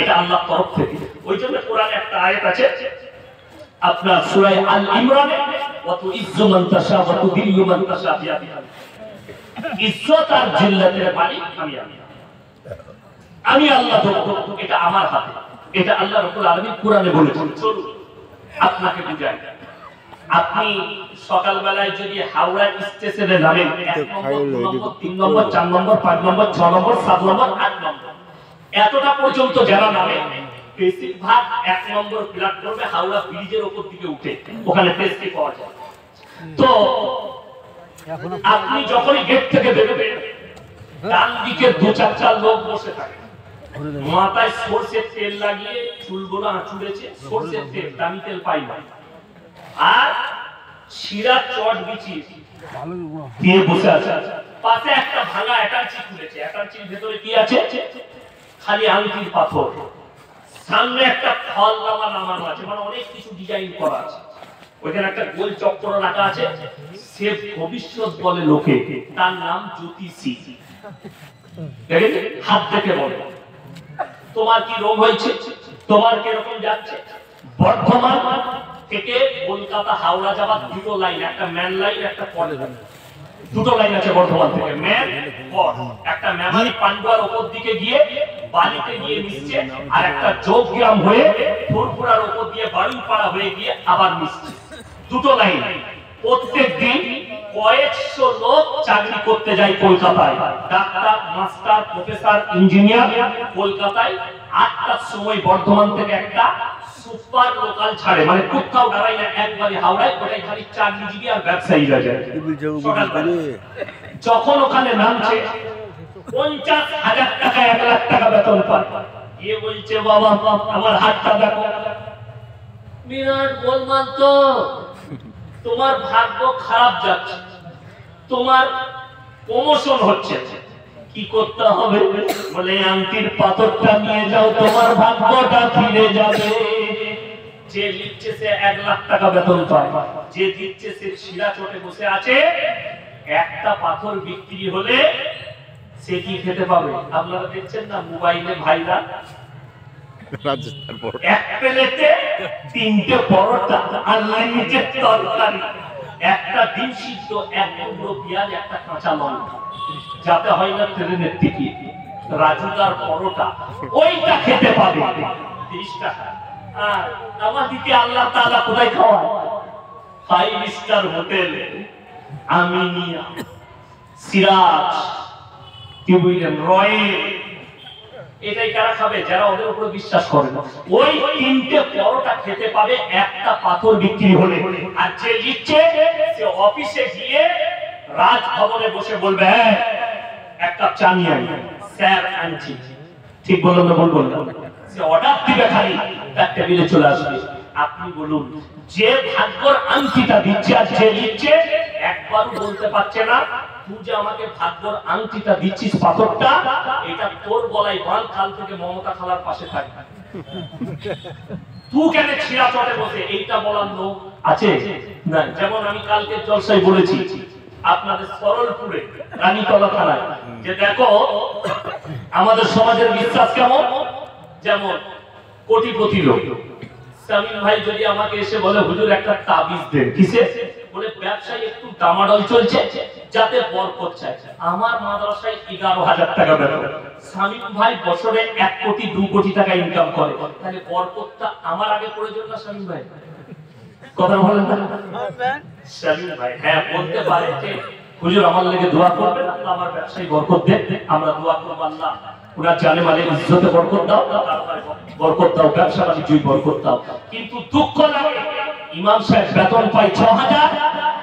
এটা আল্লাহর তরফ থেকে। ওই জন্য কোরআনে একটা আয়াত আছে আপনার সূরা আল ইমরানে, ওয়া তুইজ্জু মান তাশা ওয়া তুযিল্লু মান তাশা বিয়াদিকা। ইজ্জত আর জিল্লাতের মালিক আমি আল্লাহ। এটা আমার হাতে। এটা আল্লাহ রাব্বুল আলামিন কোরআনে বলেছেন। চলুন আপনাকে বুঝাই। আপনি সকালবেলায় যদি হাওড়া স্টেশনে নামেন, 1 নম্বর, 2 নম্বর, 3 নম্বর, 4 নম্বর, 5 নম্বর, 6 নম্বর, 7 নম্বর, 8 নম্বর, এতটা পর্যন্ত যারা নামে বেশিরভাগ 1 নম্বর প্ল্যাটফর্মে হাওড়া ব্রিজের উপর দিকে উঠে, ওখানে টেস্টি পাওয়া যায়। তো আপনি যখনই গেট থেকে বেরোবেন, ডান দিকে 2-4 লোক বসে থাকে, মাথায় সরষের তেল লাগিয়ে চুলগুলো আঁচড়েছে, সরষের তেল, দামি তেল পাই না, আর শিরা চট বিছিয়ে দিয়ে বসে আছে। পাশে একটা ভাঙা অ্যাটাচি খুলেছে, অ্যাটাচির ভেতরে কি আছে? খালি আংটির পাথর। সামনে একটা ফল নামানো আছে, মানে অনেক কিছু ডিজাইন করা আছে। ওইখানে একটা গোল চক্র রাখা আছে, সে ভবিষ্যৎ বলে লোকে, তার নাম জ্যোতিষী। দেখেন, হাত দেখে বলে তোমার কি রোগ হয়েছে, তোমার কিরকম যাচ্ছে। বর্ধমান থেকে কলকাতা হাওড়া যাবার 2টো লাইন, একটা ম্যান লাইন, একটা পড লাইন। 2টো লাইন আছে বর্ধমান থেকে, ম্যান পড। একটা মেমারি পান্ডুয়ার উপর দিকে গিয়ে বালিতে গিয়ে মিশছে, আর একটা যোগগ্রাম হয়ে ফুরফুরার উপর দিয়ে বাড়িপাড়া হয়ে গিয়ে আবার মিশছে। দুটো লাইন। প্রত্যেক দিন কয়েকশো লোক চাকরি করতে যায় কলকাতায়, ডাক্তার, মাস্টার, প্রফেসর, ইঞ্জিনিয়ার। কলকাতায় 8টার সময় বর্ধমান থেকে একটা সুপার লোকাল ছাড়ে, মানে কোথাও দাঁড়ায় না, একবারে হাওড়ায়। ওটাই খালি চাকরিজীবী আর ব্যবসায়ীরা যায়। যখন ওখানে নামছে 50,000 টাকা 1 লাখ টাকা বেতন পায়। গিয়ে বলছে বাবা আমার হাতটা দেখো। বিরাট গোলমাল তো, তোমার ভাগ্য খারাপ যাচ্ছে, তোমার প্রমোশন হচ্ছে, কি করতে হবে? বলে আংটির পাথরটা নিয়ে যাও, তোমার ভাগ্যটা ফিরে যাবে। যে লিখছে সে 1 লাখ টাকা বেতন পায়, যে দিচ্ছে সে শিরা চটে বসে আছে। একটা পাথর বিক্রি হলে সে কি খেতে পাবে? আপনারা দেখছেন না মোবাইলে ভাইরা এক প্লেটে 3টে পরোটা, আনলিমিটেড তরকারি, একটা ডিম সিদ্ধ, এক টুকরো পেঁয়াজ, একটা কাঁচা লঙ্কা, যাতে হয় না ট্রেনের টিকিট। রাজুদার পরোটা ওইটা খেতে পাবে 30 টাকা। আর আমাদেরকে আল্লাহ তাআলা কোথায় খাওয়ায়? 5 স্টার হোটেলে, আমিনিয়া, সিরাজ, কি বললেন, রয়েল। এটাই কারা খাবে? যারা ওদের উপরে বিশ্বাস করে না। ওই 3টে পরোটা খেতে পাবে একটা পাথর বিক্রি হলে। আর যে লিখছে সে অফিসে গিয়ে রাজভবনে বসে বলবে, হ্যাঁ এক কাপ চা নিয়ে আয়, স্যার আনছি। ঠিক বললাম না? বলবো না? সে অর্ডার দিবে, খালি তার টেবিলে চলে আসবে। আপনি বলুন, যে ভাগ্যর আংটিটা দিচ্ছে আর যে লিখছে একবারও বলতে পারছে না তুই যে আমাকে ভাগ্যর আংটিটা দিচ্ছিস, পাথরটা, এটা তোর গলায় বাঁধ, কাল থেকে মমতা খালার পাশে থাকবে। তুই কেন ছিঁড়া চটে বসে? এইটা বলার লোক আছে না? যেমন আমি কালকে জলসায় বলেছি আপনাদের সরলপুরে রানীতলা থানায়, যে দেখো আমাদের সমাজের বিশ্বাস কেমন। যেমন কোটিপতি লোক শামীম ভাই যদি আমাকে এসে বলে হুজুর একটা তাবিজ দেন, কিসে? বলে ব্যবসায় একটু ডামাডোল চলছে, যাতে বরকত চাই। আমার মাদ্রাসায় 11,000 টাকা বেতন, শামীম ভাই বছরে 1 কোটি 2 কোটি টাকা ইনকাম করে, তাহলে বরকতটা আমার আগে প্রয়োজন না শামীম ভাই? কথা বলেন না শামীম ভাই? হ্যাঁ বলতে পারে যে হুজুর আমার লেগে দোয়া করবেন, আল্লাহ আমার ব্যবসায় বরকত দেন। আমরা দোয়া করব, আল্লাহ ওনার জানে মালে ইজ্জতে বরকত দাও, বরকত দাও, ব্যবসা বাণিজ্যে বরকত দাও। কিন্তু দুঃখ লাগে ইমাম সাহেব বেতন পায় 6,000,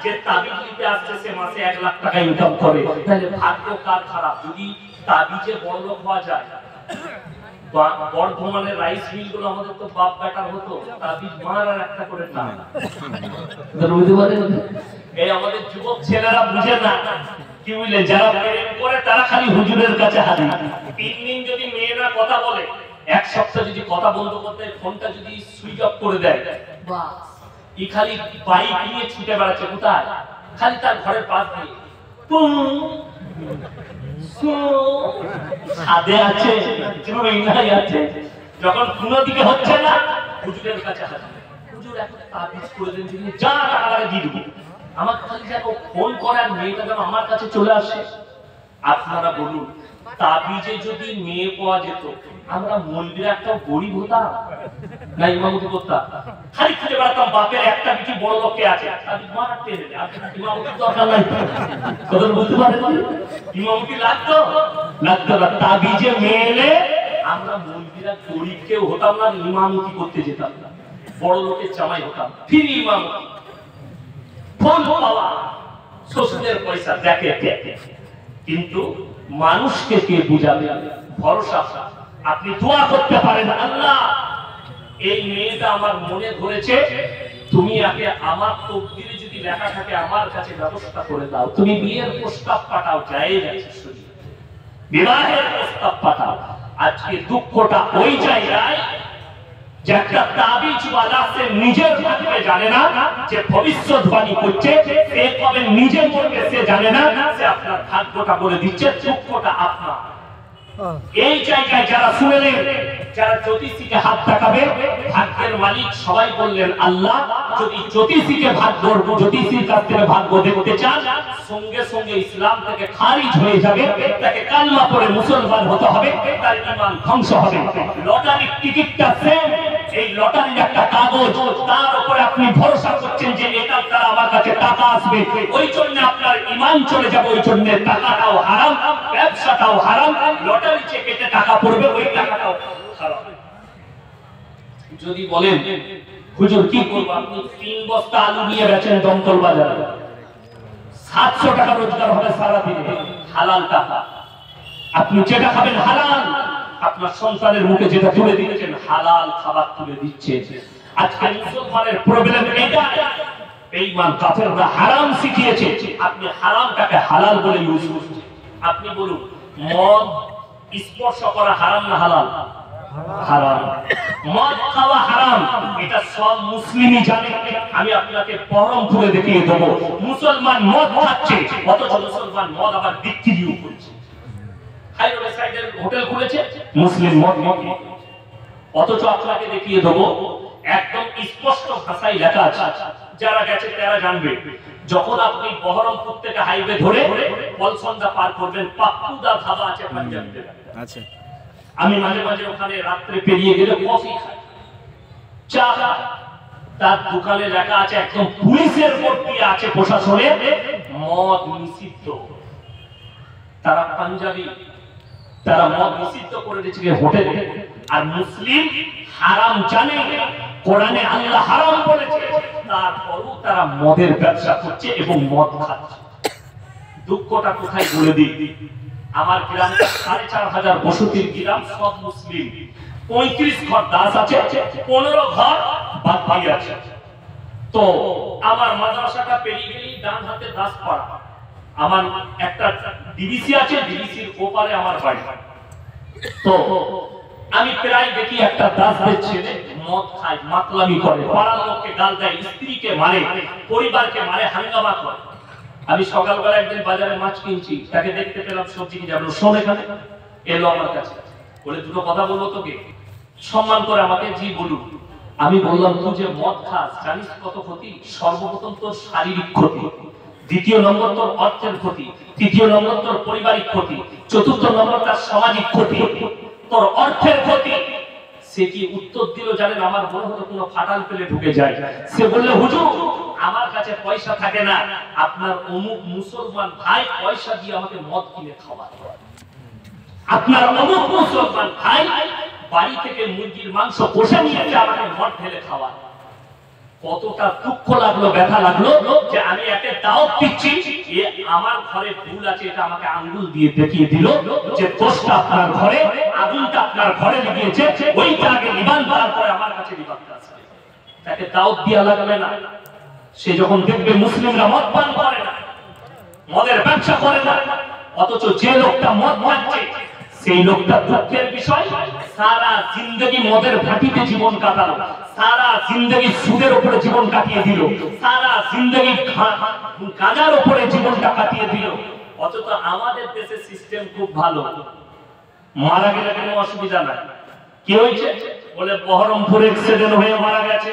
যে তাবিজ নিতে আসছে সে মাসে 1 লাখ টাকা ইনকাম করে। তাহলে ভাগ্য কার খারাপ? যদি তাবিজে বড়লোক হওয়া যায়। বর্ধমানের রাইস মিল গুলো আমাদের তো বাপ বেটার হতো, তাবিজ মার আর একটা করে না। বুঝতে পারেন? এই আমাদের যুবক ছেলেরা বুঝে না, কি বুঝলে, যারা প্রেম করে তারা খালি হুজুরের কাছে হাজির। 3 দিন যদি মেয়েরা কথা বলে, 1 সপ্তাহ যদি কথা বন্ধ করতে, ফোনটা যদি সুইচ অফ করে দেয়, বাস ই খালি বাইক নিয়ে ছুটে বেড়াচ্ছে। কোথায়? খালি তার ঘরের পাশ দিয়ে। ছাদে আছে, আছে। যখন কোনো দিকে হচ্ছে না, হুজুরের কাছে হাজির। হুজুর এখন তাবিজ করে দেন, যা টাকা লাগে দিয়ে দেবো। আমার খালি যেন ফোন করার মেয়েটা যেন আমার কাছে চলে আসে। আপনারা বলুন, তাবিজে যদি মেয়ে পাওয়া যেত, আমরা মন্দিরে একটা গরিব হতাম না? ইমামতি করতাম, খালি খুঁজে বেড়াতাম বাপের একটা বিটি বড় লোকে আছে, ইমামতি দরকার নাই। কথা বুঝতে পারেন? ইমামতি লাগতো লাগতো না। তাবিজে মেয়ে এলে আমরা মন্দিরে গরিব কেউ হতাম না, ইমামতি করতে যেতাম না, বড় লোকের জামাই হতাম। ফির ইমামতি, ফোন পাওয়া, শ্বশুরের পয়সা দেখে। কিন্তু মানুষকে কে বুঝাবে? ভরসা। আপনি দোয়া করতে পারেন, আল্লাহ এই মেয়েটা আমার মনে ধরেছে, তুমি আগে আমার তকদিরে যদি লেখা থাকে আমার কাছে ব্যবস্থা করে দাও। তুমি বিয়ের প্রস্তাব পাঠাও, জায়েজ আছে, বিবাহের প্রস্তাব পাঠাও। আজকে দুঃখটা ওই জায়গায় যে একটা তাবিজওয়ালা সে নিজের ভাগ্যে জানে না, যে ভবিষ্যৎবাণী করছে সে কবে নিজে মরবে সে জানে না, সে আপনার ভাগ্যটা বলে দিচ্ছে। দুঃখটা আপনার। এই জায়গায় যারা শুনলেন, যারা জ্যোতিষীকে হাত দেখাবে, ভাগ্যের মালিক সবাই বললেন আল্লাহ। যদি জ্যোতিষীকে জ্যোতিষীর কাছ থেকে ভাগ্য দেখতে চান, সঙ্গে সঙ্গে ইসলাম থেকে খারিজ হয়ে যাবে, তাকে কালমা পড়ে মুসলমান হতে হবে, তার ঈমান ধ্বংস হবে। লটারির টিকিটটা সেম, এই লটারির একটা কাগজ, তার উপরে আপনি ভরসা করছেন যে এটার দ্বারা আমার কাছে টাকা আসবে, ওই জন্য আপনার ঈমান চলে যাবে, ওই জন্য টাকাটাও হারাম, ব্যবসাটাও হারাম, লটারি চেকেটে টাকা পড়বে, ওই টাকাটাও হারাম। যদি বলেন হুজুর কি করব, আপনি 3 বস্তা আলু নিয়ে বেচেন দমকল বাজারে, 700 টাকা রোজগার হবে সারা দিনে, হালাল টাকা। আপনি যেটা খাবেন হালাল, আপনার সন্তানের মুখে যেটা তুলে দিচ্ছেন হালাল খাবার তুলে দিচ্ছে। আজকে মুসলমানের প্রবলেম এটা, বেঈমান কাফেররা হারাম শিখিয়েছে, আপনি হারামটাকে হালাল বলে ইউজ করছেন। আপনি বলুন মদ স্পর্শ করা হারাম না হালাল? হারাম। মদ খাওয়া হারাম, এটা সব মুসলিমই জানে। আমি আপনাকে বহরমপুরে দেখিয়ে দেবো, মুসলমান মদ খাচ্ছে, অথচ মুসলমান মদ আবার বিক্রিও করছে। হাইরোডের সাইডে হোটেল খুলেছে, মুসলিম মদ, অথচ আপনাকে দেখিয়ে দেবো একদম স্পষ্ট ভাষায় লেখা আছে, যারা গেছে তারা জানবে। যখন আপনি বহরমপুর থেকে হাইওয়ে ধরে পলসন্দা পার করবেন, পাপ্পুদা ধাবা আছে পাঞ্জাবিতে, আচ্ছা, আমি মাঝে মাঝে ওখানে রাত্রে পেরিয়ে গেলে কফি খাই, চা খাই, তার দোকানে লেখা আছে, একদম পুলিশের বোর্ড দিয়ে আছে প্রশাসনের, মদ নিষিদ্ধ। তারা পাঞ্জাবি, তারা মদ নিষিদ্ধ করে দিয়েছে হোটেলে, আর মুসলিম হারাম জানে, কোরআনে আল্লাহ হারাম বলেছে, তারপরও তারা মদের ব্যবসা করছে এবং মদ খাচ্ছে। দুঃখটা কোথায় বলে দিই, আমার গ্রামটা 4500 বসতির গ্রাম, সব মুসলিম, 35 ঘর দাস আছে, 15 ঘর বাদী আছে। তো আমার মাদ্রাসাটা পেরিয়ে গেলেই ডান হাতে দাস পাড়া, আমার একটা ডিবিসি আছে, ডিবিসির ওপারে আমার বাড়ি। তো আমি প্রায় দেখি একটা দাসদের ছেলে মদ খায়, মাতলামি করে, পাড়ার লোককে গাল দেয়, স্ত্রীকে মারে, পরিবারকে মারে, হাঙ্গামা করে। আমি সকালবেলা একদিন বাজারে মাছ কিনছি, তাকে দেখতে পেলাম সবজি কিনে যাবো, শোন এখানে এলো আমার কাছে, বলে দুটো কথা বলবো তোকে, সম্মান করে আমাকে, জি বলুন। আমি বললাম তুই যে মদ খাস জানিস কত ক্ষতি? সর্বপ্রথম তোর শারীরিক ক্ষতি, দ্বিতীয় নম্বর তোর অর্থের ক্ষতি, তৃতীয় নম্বর তোর পারিবারিক ক্ষতি, চতুর্থ নম্বর তার সামাজিক ক্ষতি, তোর অর্থের ক্ষতি। সে কি উত্তর দিল জানেন? আমার মনে হতো কোনো ফাটাল পেলে ঢুকে যায়। সে বললে হুজুর আমার কাছে পয়সা থাকে না, আপনার অমুক মুসলমান ভাই পয়সা দিয়ে আমাকে মদ কিনে খাওয়ায়, আপনার অমুক মুসলমান ভাই বাড়ি থেকে মুরগির মাংস কষে নিয়ে এসে আমাকে মদ ঢেলে খাওয়ায়। কতটা দুঃখ লাগলো, ব্যথা লাগলো যে আমি একটা দাওয়াত দিচ্ছি, এ আমার ঘরে ভুল আছে, এটা আমাকে আঙ্গুল দিয়ে দেখিয়ে দিল যে দোষটা আপনার ঘরে, আগুনটা আপনার ঘরে লেগেছে, ওইটা আগে নিবান করার পরে আমার কাছে নিবানটা আসবে। তাকে দাওয়াত দেওয়া লাগবে না। সে যখন দেখবে মুসলিমরা মদ পান করে না, মদের ব্যবসা করে না, অথচ যে লোকটা মদ খাচ্ছে সেই লোকটা দুঃখের বিষয়, সারা জিন্দগি মদের ভাটিতে জীবন কাটালো, সারা জিন্দগি সুদের উপরে জীবন কাটিয়ে দিল, সারা জিন্দগি গাঁজার উপরে জীবনটা কাটিয়ে দিল। অথচ আমাদের দেশে সিস্টেম খুব ভালো, মারা গেলে কোনো অসুবিধা নাই। কি হয়েছে বলে বহরমপুর অ্যাক্সিডেন্ট হয়ে মারা গেছে,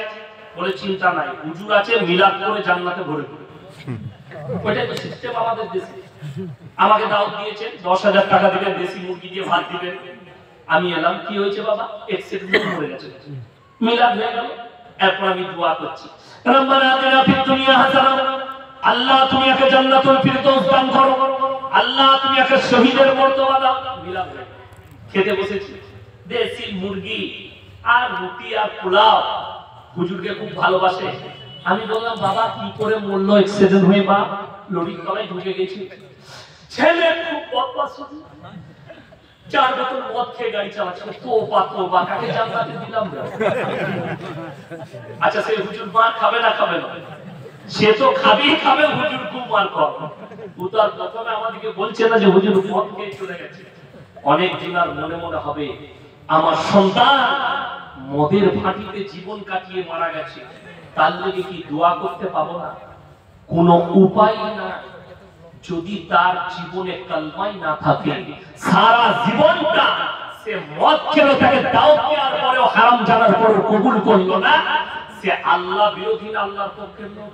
বলে চিন্তা নাই, হুজুর আছে মিলাদ করে জান্নাতে ভরে ভরে। ওইটাই তো সিস্টেম আমাদের দেশে। আমাকে দাওয়াত দিয়েছেন, 10,000 টাকা দিবেন, দেশি মুরগি দিয়ে ভাত দিবেন। আমি এলাম, কি হয়েছে বাবা? অ্যাক্সিডেন্ট হয়ে গেছে, মিলাদ হয়ে গেল। এরপর আমি দোয়া করছি, রব্বানা আতিনা ফিদ দুনিয়া হাসানা, আল্লাহ তুমি একে জান্নাতুল ফিরদৌস দান করো, আল্লাহ তুমি একে শহীদের মর্তবা দাও। মিলাদ হয়ে খেতে বসেছি, দেশি মুরগি আর রুটি আর পোলাও। হুজুরকে খুব ভালোবাসে। আমি বললাম বাবা কি করে মরলো অ্যাক্সিডেন্ট হয়ে? মা লরির তলায় ঢুকে গেছে। ছেলে খুব বদমাশ, 4 বোতল মদ খেয়ে গাড়ি চালাচ্ছে। তোবা কাকে জান্নাতে দিলাম না। আচ্ছা সে হুজুর মার খাবে না? খাবে না, সে তো খাবেই খাবে। হুজুর খুব মার কর, ও তো আর প্রথমে আমাদেরকে বলছে না যে হুজুর মদ খেয়ে চলে গেছে। অনেক দিন আর মনে মনে হবে আমার সন্তান মদের ভাটিতে জীবন কাটিয়ে মারা গেছে, তার লেগে কি দোয়া করতে পাবো না? কোনো উপায় না। যদি তার জীবনে কলমাই না থাকে, সারা জীবনটা সে মদ খেলো, তাকে দাওয়াত দেওয়ার পরেও হারাম জানার পরেও কবুল করলো না, সে আল্লাহ বিরোধী না আল্লাহর পক্ষের লোক?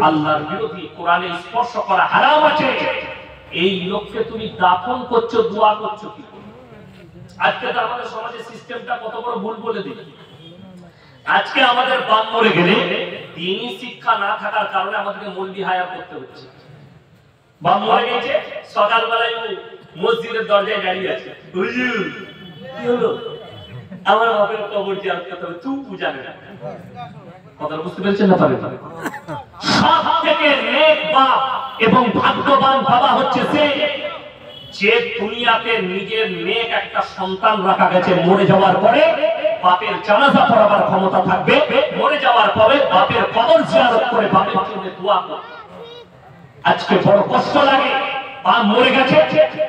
আল্লাহর বিরোধী। কোরআনে স্পর্শ করা হারাম আছে। এই লোককে তুমি দাফন করছো, দোয়া করছো কি? আজকে তো আমাদের সমাজের সিস্টেমটা কত বড় ভুল বলে দিই। আজকে আমাদের বাপ মরে গেলে দ্বীনি শিক্ষা না থাকার কারণে আমাদেরকে মৌলবি হায়ার করতে হচ্ছে। বাপ মরে গেছে, সকালবেলায় মসজিদের দরজায় দাঁড়িয়ে আছে, হুজুর কি হলো? আমার বাপের কবর জিয়ারত করতে হবে, তুই পূজা নেই। কথা বুঝতে পেরেছেন না? পারে সবথেকে নেক বাপ এবং ভাগ্যবান বাবা হচ্ছে সে, যে দুনিয়াতে নিজের নেক একটা সন্তান রাখা গেছে, মরে যাওয়ার পরে বাপের জানাজা পড়াবার ক্ষমতা থাকবে, মরে যাওয়ার পরে বাপের কবর জিয়ারত করে বাপের জন্য দোয়া করবে। আজকে বড় কষ্ট লাগে, বাপ মরে গেছে,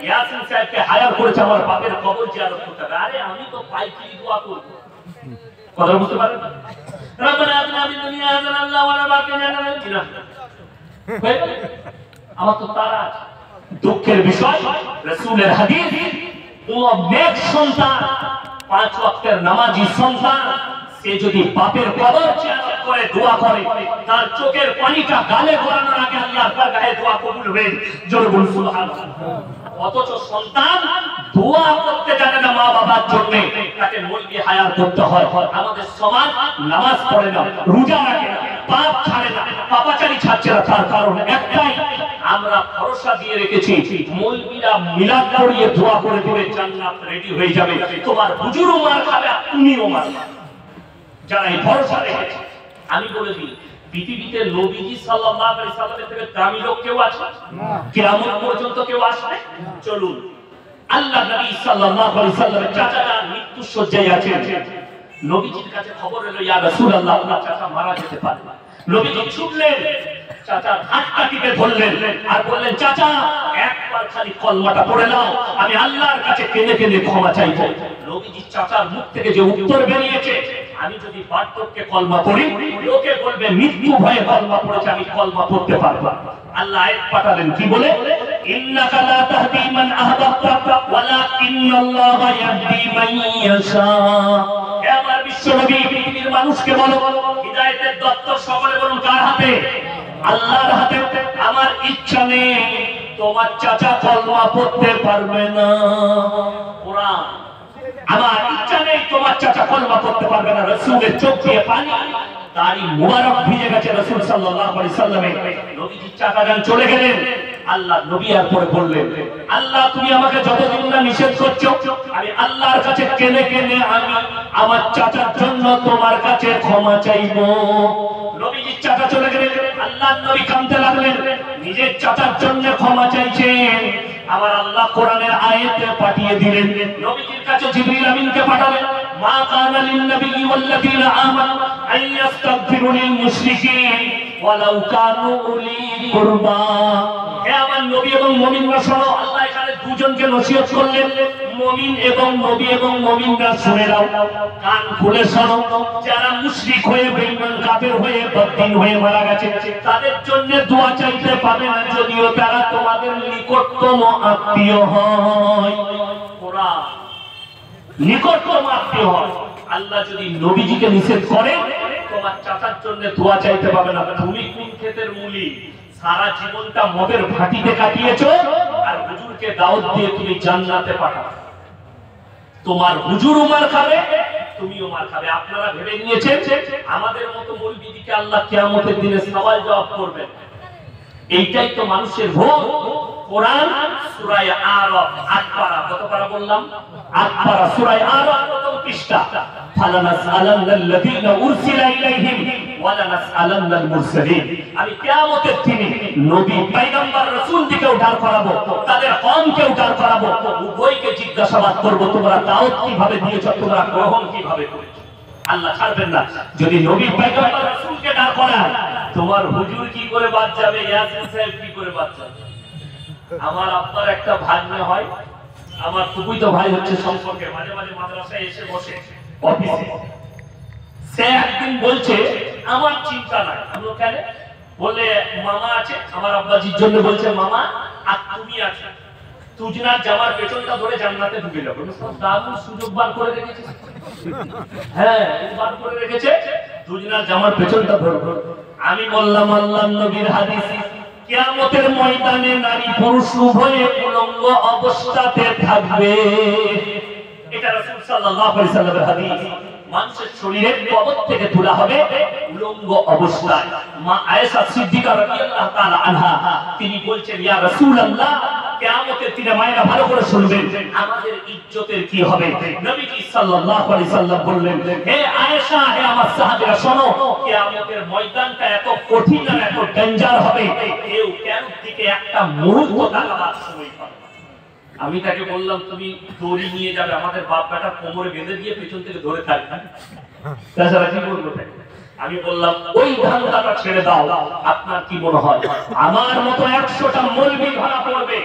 ইয়াসিন সাহেবকে হায়ার করেছে আমার বাপের কবর জিয়ারত করতে হবে। আরে আমি তো পাইকারি দোয়া করব। কথা বুঝতে পারেন? রব্বানা আতিনা ফিদ দুনিয়া হাসানাতাও ওয়া বাকিনা মিনাল আমার তো তারা আছে। দুঃখের বিষয়, রাসূলের হাদিস, কোন নেক সন্তান, 5 ওয়াক্তের নামাজি সন্তান, সে যদি বাপের কবর জিয়ারত করে দোয়া করে, তার চোখের পানিটা গালে গড়ানোর আগে আল্লাহর দরবারে দোয়া কবুল হয়ে জোরে বলুন সুবহানাল্লাহ। অথচ সন্তান দোয়া করতে জানে না মা বাবার জন্য, তাকে মৌলবি হায়ার করতে হয়। আমাদের সমাজ নামাজ পড়ে না, রোজা রাখে না, পাপ ছাড়ে না, পাপাচারী ছাড়ছে না। তার কারণ একটাই, আমরা ভরসা দিয়ে রেখেছি মৌলবিরা মিলাদ পড়িয়ে দোয়া করে দিবে, জান্নাত রেডি হয়ে যাবে। তোমার হুজুরও মার খাবে, তুমিও মার খাবে। যারা এই ভরসা রেখেছে, আমি বলে দিই, পৃথিবীতে নবীজি সাল্লাল্লাহু আলাইহি সাল্লামের থেকে দামি লোক কেউ আছে? কিয়ামত পর্যন্ত কেউ আসবে? চলুন, আল্লাহ নবী সাল্লাল্লাহু আলাইহি সাল্লামের চাচা মৃত্যু শয্যায় আছেন। নবীজির কাছে খবর এলো, ইয়া রাসূলুল্লাহ, আপনার চাচা মারা যেতে পারে। নবীজি ছুটলেন, চাচা হাতটা টিপে ধরলেন আর বললেন, চাচা একবার খালি কলমাটা পড়ে নাও, আমি আল্লাহর কাছে কেঁদে কেঁদে ক্ষমা চাইবো। নবীজি চাচার মুখ থেকে যে উত্তর বেরিয়েছে, আমি যদি বার্ধক্যে কলমা পড়ি, লোকে বলবে মৃত্যু ভয়ে কলমা পড়েছে, আমি কলমা পড়তে পারবো না। আল্লাহ আয়াত পাঠালেন, কি বলে? ইন্নাকা লা তাহদি মান আহবাবতা ওয়ালাকিন্নাল্লাহা ইয়াহদি মান ইয়াশা। হে আমার বিশ্বনবী, পৃথিবীর মানুষকে বলো, হিদায়াতের দপ্তর সকলে বলুন কার হাতে? আল্লাহর হাতে। আমার ইচ্ছা নেই তোমার চাচা কলমা পড়তে পারবে না, কোরআন। আমার ইচ্ছা নেই তোমার চাচা কলমা পড়তে পারবে না। রাসূলের চোখ দিয়ে পানি, দাড়ি মুবারক ভিজে গেছে রাসূল সাল্লাল্লাহু আলাইহি সাল্লামের। নবীজি চাচা যান চলে গেলেন। আল্লাহ নবী আর পরে বললেন, আল্লাহ তুমি আমাকে যতদিন না নিষেধ করছো, আমি আল্লাহর কাছে কেনে কেনে আমি আমার চাচার জন্য তোমার কাছে ক্ষমা চাইবো। নবীজি চাচা চলে গেলেন, আল্লাহ নবী কাঁদতে লাগলেন, নিজের চাচার জন্য ক্ষমা চাইছেন। আবার আল্লাহ কোরআনের আয়াতে পাঠিয়ে দিলেন, নবীজির কাছে জিবরিল আমিনকে পাঠালেন, মা কানা লিন নবী ওয়াল্লাযীনা আমানু আন ইস্তাগফিরু লিল মুশরিকিন ওয়ালাউ কানু উলি কুরবা। হে আমার নবী এবং মুমিনরা শোনো, আল্লাহ এখানে দুজনকে নসিহত করলেন, মুমিন এবং নবী এবং মুমিনরা শুনে নাও, কান খুলে শোনো। যারা মুশরিক হয়ে, বেঈমান কাফের হয়ে, বদ্দিন হয়ে মারা গেছে, তাদের জন্য দোয়া চাইতে পাবে না, যদিও তারা তোমাদের নিকটতম আত্মীয় হয়। কোরআন, নিকটতম আত্মীয় হয়। আল্লাহ যদি নবীজিকে নিষেধ করে, তোমার চাচার জন্য দোয়া চাইতে পাবে না। তুমি কোন ক্ষেতের মূলি? সারা জীবনটা মদের ভাটিতে কাটিয়েছো, আর হুজুরকে দাওয়াত দিয়ে তুমি জান্নাতে পাঠাবে। তোমার হুজুর উমার খাবে, তুমিও মার খাবে। আপনারা ভেবে নিয়েছেন আমাদের মতো মৌলবীদিকে আল্লাহ কিয়ামতের দিনে সওয়াল জবাব করবেন। এইটাই তো মানুষের ভোগ। কোরআন সূরা আরাফ 8 পারা, কত পারা বললাম? 8 পারা, সূরা আরাফ প্রথম পৃষ্ঠা। ফালানাসআলান্নাল্লাযীনা উরসিলা ইলাইহিম ওয়ালানাসআলান্নাল মুরসালিন। আমি কিয়ামতের দিনে নবী, পয়গম্বর, রাসূলদিকেও দাঁড় করাবো, তাদের কওমকেও দাঁড় করাবো, উভয়কে জিজ্ঞাসাবাদ করব, তোমরা দাওয়াত কিভাবে দিয়েছো, তোমরা গ্রহণ কিভাবে করেছো। আল্লাহ ছাড়বেন না। যদি নবী, পয়গম্বর, রাসূলকে দাঁড় করায়, তোমার হুজুর কি করে বাদ যাবে, ইয়াসিন সাহেব কি করে বাদ যাবে? আমার আপনার একটা ভাগ্নে হয়, আমার খুবই তো ভাই হচ্ছে সম্পর্কে, মাঝে মাঝে মাদ্রাসায় এসে বসে অফিসে। সে একদিন বলছে, আমার চিন্তা নাই। আমরা কেন? বলে মামা আছে, আমার আব্বাজির জন্য বলছে মামা আর তুমি আছো, তুজনার জামার পেছনটা ধরে জান্নাতে ঢুকে যাবো। দারুণ সুযোগ বার করে রেখেছে। হ্যাঁ, বার করে রেখেছে, তুজনার জামার পেছনটা ধরে। আমি বললাম আল্লাহর নবীর হাদিস, কিয়ামতের ময়দানে নারী পুরুষ উভয়ে উলঙ্গ অবস্থাতে থাকবে। এটা রাসূল সাল্লাল্লাহু আলাইহি সাল্লামের হাদিস। মানুষের শরীরের কবর থেকে তোলা হবে উলঙ্গ অবস্থায়। মা আয়েশা সিদ্দিকা রাদিয়াল্লাহু তাআলা আনহা তিনি বলছেন, ইয়া রাসূলুল্লাহ, কিয়ামতের দিনে মায়েরা ভালো করে শুনবেন, আমাদের ইজ্জতের কি হবে? নবীজি সাল্লাল্লাহু আলাইহি সাল্লাম বললেন, হে আয়েশা, হে আমার সাহাবীরা শোনো, কিয়ামতের ময়দানটা এত কঠিন আর এত ডেঞ্জার হবে, কেউ কেন দিকে একটা মুহূর্ত তাকাবার সময় পাবে। আমি তাকে বললাম, তুমি দড়ি নিয়ে যাবে, আমাদের বাপ বেটা কোমরে বেঁধে দিয়ে পেছন থেকে ধরে থাকবে, তাছাড়া কি বলবো? আমি বললাম, ওই ধান্দাটা ছেড়ে দাও। আপনার কি মনে হয় আমার মতো 100টা মৌলবি ধরা পড়বে,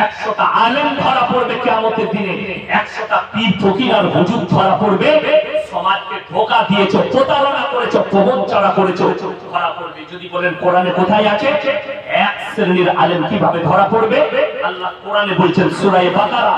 100টা আলেম ধরা পড়বে কিয়ামতের দিনে, 100টা পীর ফকির আর হুজুর ধরা পড়বে, সমাজকে ধোঁকা দিয়েছো, প্রতারণা করেছো, প্রবঞ্চনা করেছো, ধরা পড়বে। যদি বলেন কোরআনে কোথায় আছে এক শ্রেণীর আলেম কিভাবে ধরা পড়বে? আল্লাহ কোরআনে বলছেন সূরা বাকারা,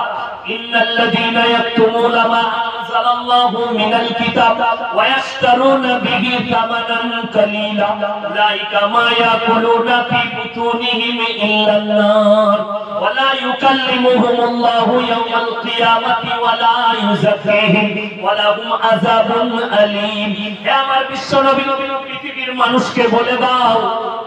ইন্নাল্লাযীনা ইয়াকতুমুনা মা আনজালাল্লাহু মিনাল কিতাব ওয়া ইয়াশতারুনা বিহি সামানান কালীলা উলাইকা মা ইয়াকুলুনা ফি বুতুনিহিম ইল্লান নার ওয়া লা ইউকাল্লিমুহুমুল্লাহু ইয়াওমাল কিয়ামাতি ওয়া লা ইউযাক্কিহিম ওয়া লাহুম আযাবুন আলীম। হে আমার বিশ্বনবী, পৃথিবীর মানুষকে বলে দাও,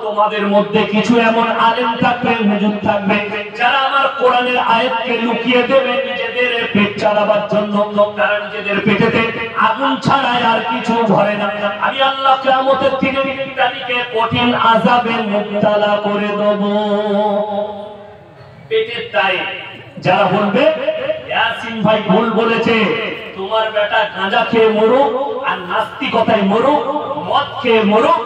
তোমাদের মধ্যে কিছু এমন আলেম থাকবে, হুজুর থাকবে, যারা আমার কোরআনের আয়াতকে লুকিয়ে দেবে নিজেদের পেট চালাবার জন্য। তারা নিজেদের পেটেতে আগুন ছাড়া আর কিছু ভরে না। আমি আল্লাহ কিয়ামতের দিনে তাদেরকে কঠিন আযাবে মুবতালা করে দেব। পেটের দায়ে যারা বলবে ইয়াসিন ভাই ভুল বলেছে, তোমার বেটা গাঁজা খেয়ে মরুক আর নাস্তিকতায় মরুক, মদ খেয়ে মরুক,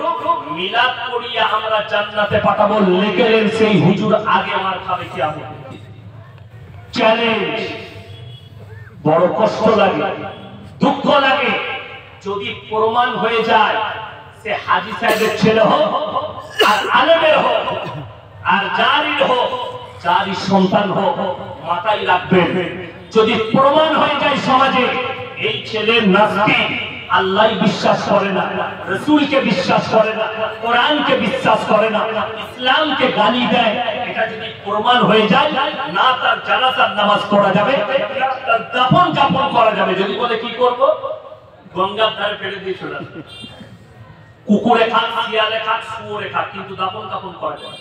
মিলাদ করিয়া আমরা জান্নাতে পাঠাবো, লিখলেন সেই হুজুর আগে মার খাবে কিয়ামত। চ্যালেঞ্জ। বড় কষ্ট লাগে, দুঃখ লাগে, যদি প্রমাণ হয়ে যায় সে হাজী সাহেবের ছেলে হোক আর আলেমের হোক আর জারির হোক, যারই সন্তান হোক, মাথায় রাখবেন, যদি প্রমাণ হয়ে যায় সমাজে এই ছেলে নাস্তিক, আল্লাহ বিশ্বাস করে না, রাসূলকে বিশ্বাস করে না, কোরআনকে বিশ্বাস করে না, ইসলামকে গালি দেয়, এটা যদি প্রমাণ হয়ে যায়, না তার জানাজার নামাজ পড়া যাবে, না তার দাফন কাফন করা যাবে। যদি বলে কি করব, গঙ্গার ধারে ফেলে দিয়ে চলে আসবে, কুকুরে খাক, শিয়ালে খাক, শুয়োরে খাক, কিন্তু দাফন কাফন করা যাবে।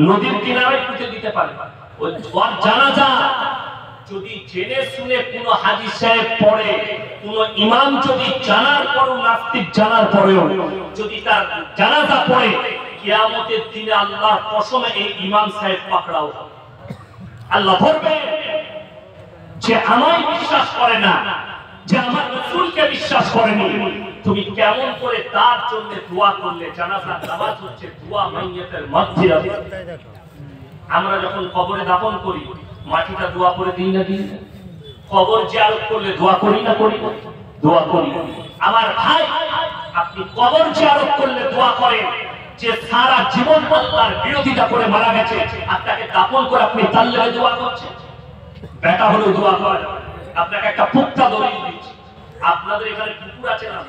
নদীর কিনারায় পুঁতে দিতে পারে। ওর জানাজা যদি জেনে শুনে কোন হাজী সাহেব পড়ে, কোন ইমাম যদি জানার পরও, নাস্তিক জানার পরেও যদি তার জানাজা পড়ে, কিয়ামতের দিনে আল্লাহর কসমে এই ইমাম সাহেব পাকড়াও। আল্লাহ ধরবে যে আমায় বিশ্বাস করে না, যে আমার রাসূলকে বিশ্বাস করেনি, তুমি কেমন করে তার জন্য দোয়া করলে? জানাজার নামাজ হচ্ছে দোয়া, মাইয়াতের মাগফিরাত। আমরা যখন কবরে দাফন করি, মাটিটা দোয়া করে দিই না দিই? কবর জিয়ারত করলে দোয়া করি না করি? দোয়া করি। আমার ভাই, আপনি কবর জিয়ারত করলে দোয়া করেন যে সারা জীবন আল্লাহর বিরোধিতা করে মারা গেছে, আর তাকে দাফন করে আপনি তার লেগে দোয়া করছেন। বেটা হলো দোয়া করে। আপনাকে একটা পুক্তা দলিল দিচ্ছি, আপনাদের এখানে পুকুর আছে না?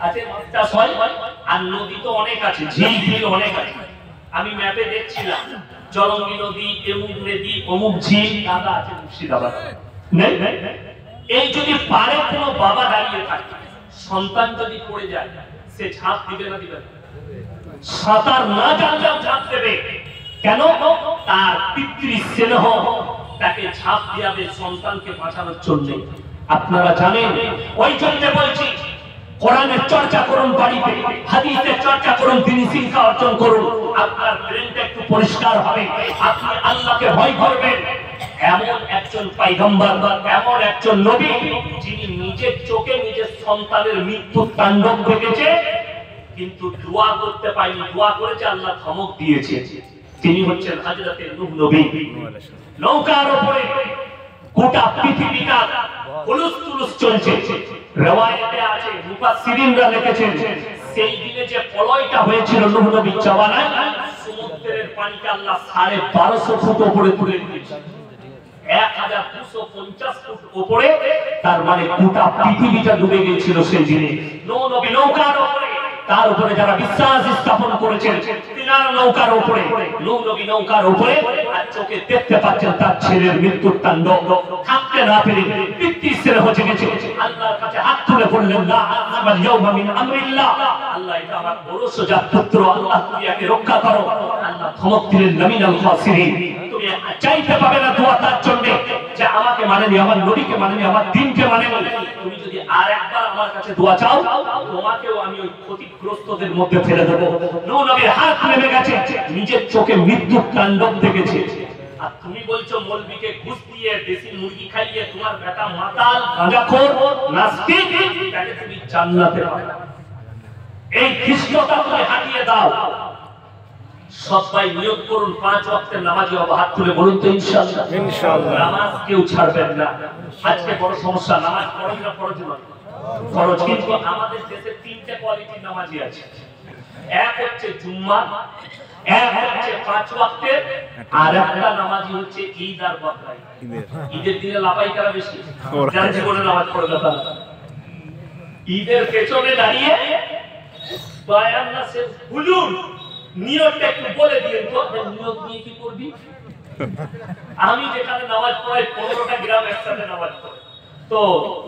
আছে, চাষ হয়, আর নদী তো অনেক আছে, ঝিল ঝিল অনেক আছে। আমি ম্যাপে দেখছিলাম জলঙ্গি নদী, এমুক নদী, অমুক ঝিল, কাদা আছে মুর্শিদাবাদ। এই যদি পারে কোনো বাবা দাঁড়িয়ে থাকে, সন্তান যদি পড়ে যায়, সে ঝাঁপ দিবে না দিবে? সাঁতার না জানলেও ঝাঁপ দেবে। কেন? তার পিতৃ স্নেহ তাকে ঝাঁপ দিয়াবে সন্তানকে বাঁচানোর জন্য। আপনারা জানেন, ওই জন্য বলছি কোরআনের চর্চা করুন, বাড়িতে হাদিসের চর্চা করুন, দ্বীনি শিক্ষা অর্জন করুন, আপনার ব্রেনটা একটু পরিষ্কার হবে, আপনি আল্লাহকে ভয় করবেন। এমন একজন পয়গম্বর, এমন একজন নবী, যিনি নিজের চোখে নিজের সন্তানের মৃত্যু তাণ্ডব দেখেছে, কিন্তু দোয়া করতে পারেনি, দোয়া করেছে, আল্লাহ ধমক দিয়েছে। তিনি হচ্ছেন হযরতে নূহ নবী। নৌকার উপরে গোটা পৃথিবীটা হুলুস তুলুস চলছে। রিওয়ায়াতে আছে, মুফাসসিরিনরা লিখেছেন সেই দিনে যে প্রলয়টা হয়েছিল নূহ নবীর জামানায়, সমুদ্রের পানিকে আল্লাহ 1250 ফুট উপরে তুলে দিয়েছেন, 1250 ফুট উপরে। তার মানে গোটা পৃথিবীটা ডুবে গিয়েছিল সেই দিনে। নূহ নবী নৌকার উপরে, তার উপরে যারা বিশ্বাস স্থাপন করেছেন তিনার নৌকার উপরে, নূহ নবী নৌকার উপরে, আর চোখে দেখতে পাচ্ছেন তার ছেলের মৃত্যুর তাণ্ডব। থাকতে না পেরে পিতৃস্ত্রী হয়ে গেছে, আল্লাহর কাছে হাত তুলে বললেন, লা আযবাল ইয়াওমা মিন আমরিল্লাহ, আল্লাহ এটা আমার বড় সোজা পুত্র, আল্লাহ তুমি একে রক্ষা করো। আল্লাহ ধমক দিলেন, লামিনাল খাসিরিন, তুমি চাইতে পাবে না দোয়া তার জন্য যে আমাকে মানেনি, আমার নবীকে মানেনি, আমার দ্বীনকে মানেনি। তুমি যদি আর একবার আমার কাছে দোয়া চাও, তোমাকেও আমি ওই ক্ষতিগ্রস্তদের মধ্যে ফেলে দেব। নূহ নবীর হাত নেমে গেছে, নিজের চোখে মৃত্যুর তাণ্ডব দেখেছে। আর তুমি বলছো মৌলবীকে ঘুষ দিয়ে, দেশি মুরগি খাইয়ে তোমার বেটা মাতাল গাঁজাখোর নাস্তিক, তাকে তুমি জান্নাতে পাবে। এই খ্রিস্টতা তুমি হারিয়ে দাও। সবাই নিয়োগ করুন 5 ওয়াক্তের নামাজি হবো, হাত তুলে বলুন তো ইনশাআল্লাহ। ইনশাআল্লাহ। নামাজ কেউ ছাড়বেন না। আজকে বড় সমস্যা, নামাজ পড়ি না ফরজ নয়, ফরজ। কিন্তু আমাদের দেশে 3টে কোয়ালিটির নামাজি আছে। এক হচ্ছে জুম্মা, এক হচ্ছে 5 ওয়াক্তের, আর একটা নামাজি হচ্ছে ঈদ আর বকরাঈদ। ঈদের দিনে লাপাই করা বেশি, যারা জীবনে নামাজ পড়ে না তারা ঈদের পেছনে দাঁড়িয়ে বয়ান না সে হুজুর নিয়তটা একটু বলে দিয়েন তো, নিয়ত নিয়ে কি করবি? আমি যেখানে নামাজ পড়াই 15টা গ্রাম একসাথে নামাজ পড়ে, তো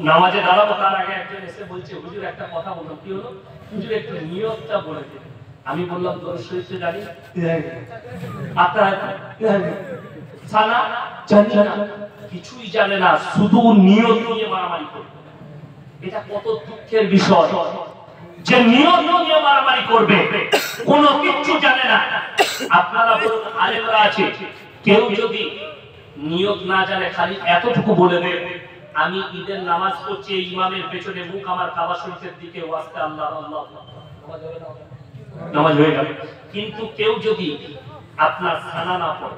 নামাজে দাঁড়াবো তার আগে একজন এসে বলছে, হুজুর একটা কথা বলুন। কি হলো? হুজুর একটু নিয়তটা বলে দিন। আমি বললাম, দরুদ শরীফে জানি, আতাহাত সানা জানি না, কিছুই জানে না, শুধু নিয়ত নিয়ে মারামারি করবে। এটা কত দুঃখের বিষয় যে নিয়ত নিয়ে মারামারি করবে, কোনো কিছু জানে না। আপনারা বলুন, আলেমরা আছে, কেউ যদি নিয়ত না জানে, খালি এতটুকু বলে দেয়, আমি ঈদের নামাজ পড়ছি, ইমামের পেছনে মুখ আমার কাবা শরীফের দিকে, ওয়াস্তে আল্লাহ আল্লাহ, নামাজ হয়ে গেল। কিন্তু কেউ যদি আপনার সানা না পড়ে,